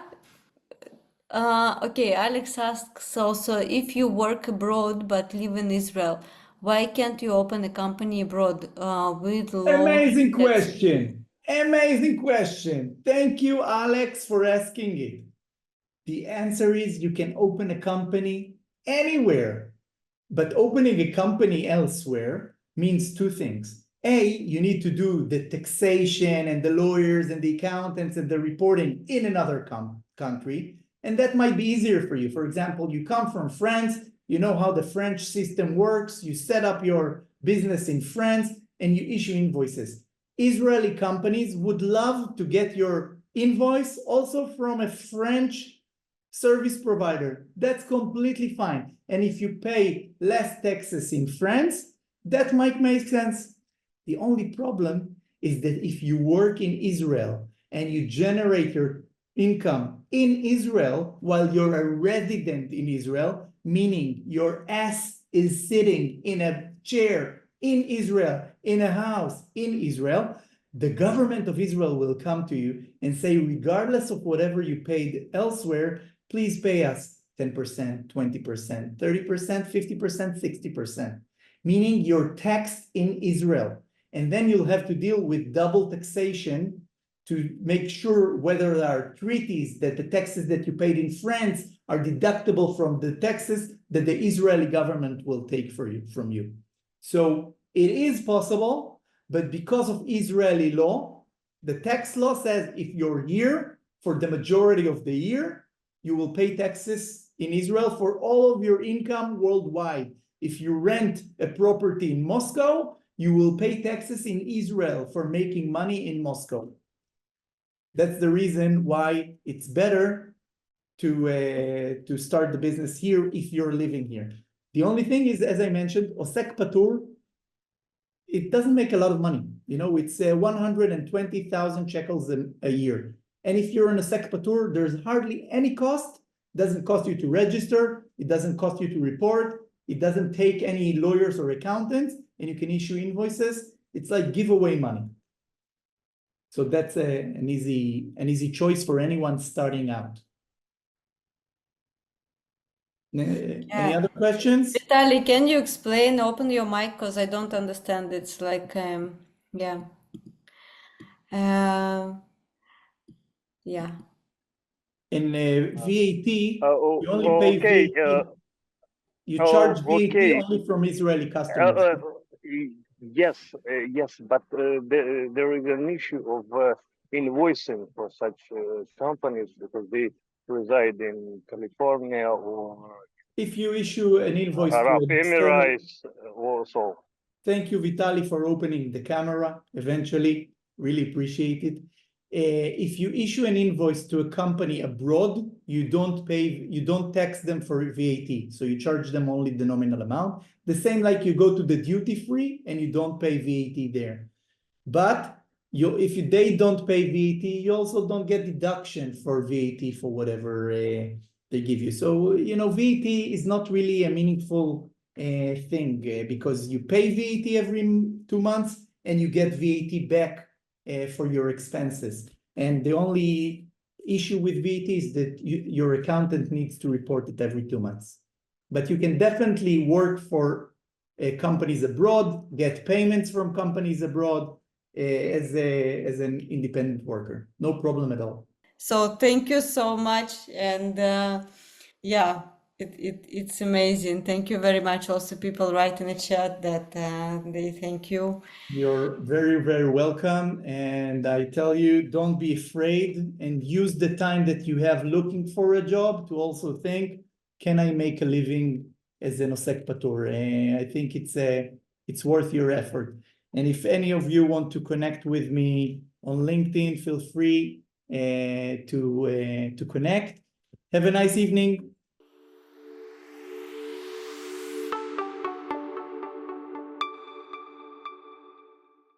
Okay, Alex asks also, if you work abroad but live in Israel, why can't you open a company abroad with low Amazing tax? question. Amazing question. Thank you, Alex, for asking it. The answer is you can open a company anywhere, but opening a company elsewhere means 2 things. A, you need to do the taxation and the lawyers and the accountants and the reporting in another country, and that might be easier for you. For example, you come from France, you know how the French system works, you set up your business in France, and you issue invoices. Israeli companies would love to get your invoice also from a French service provider. That's completely fine. And if you pay less taxes in France, that might make sense. The only problem is that if you work in Israel and you generate your income in Israel while you're a resident in Israel, meaning your ass is sitting in a chair in Israel, in a house in Israel, the government of Israel will come to you and say, regardless of whatever you paid elsewhere, please pay us 10%, 20%, 30%, 50%, 60%, meaning you're taxed in Israel. And then you'll have to deal with double taxation to make sure whether there are treaties that the taxes that you paid in France are deductible from the taxes that the Israeli government will take from you. So It is possible, but because of Israeli law, the tax law says if you're here for the majority of the year, you will pay taxes in Israel for all of your income worldwide. If you rent a property in Moscow, you will pay taxes in Israel for making money in Moscow. That's the reason why it's better to start the business here if you're living here. The only thing is, as I mentioned, Osek Patur, it doesn't make a lot of money. You know, it's 120,000 shekels a year. And if you're in a Osek Patur, there's hardly any cost. It doesn't cost you to register. It doesn't cost you to report. It doesn't take any lawyers or accountants, and you can issue invoices. It's like giveaway money. So that's an easy choice for anyone starting out. Any other questions? Vitaly, can you explain? Open your mic because I don't understand. It's like, yeah. Yeah. In VAT, you only pay okay. VAT. You charge VAT Okay. only from Israeli customers. Yes, but there is an issue of invoicing for such companies because they reside in California or If you issue an invoice to Arab an external, Emirates also. thank you, Vitaly, for opening the camera eventually. Really appreciate it. If you issue an invoice to a company abroad, you don't tax them for VAT. So you charge them only the nominal amount. The same like you go to the duty free and you don't pay VAT there. But if they don't pay VAT, you also don't get deduction for VAT for whatever they give you. So, you know, VAT is not really a meaningful thing because you pay VAT every 2 months and you get VAT back for your expenses. And the only issue with VAT is that your accountant needs to report it every 2 months. But you can definitely work for companies abroad, get payments from companies abroad as an independent worker. No problem at all. So thank you so much. And yeah, it's amazing. Thank you very much. Also, people write in the chat that they thank you. You're very, very welcome. And I tell you, don't be afraid and use the time that you have looking for a job to also think, can I make a living as an Osek Patur? I think it's worth your effort. And if any of you want to connect with me on LinkedIn, feel free to connect. Have a nice evening.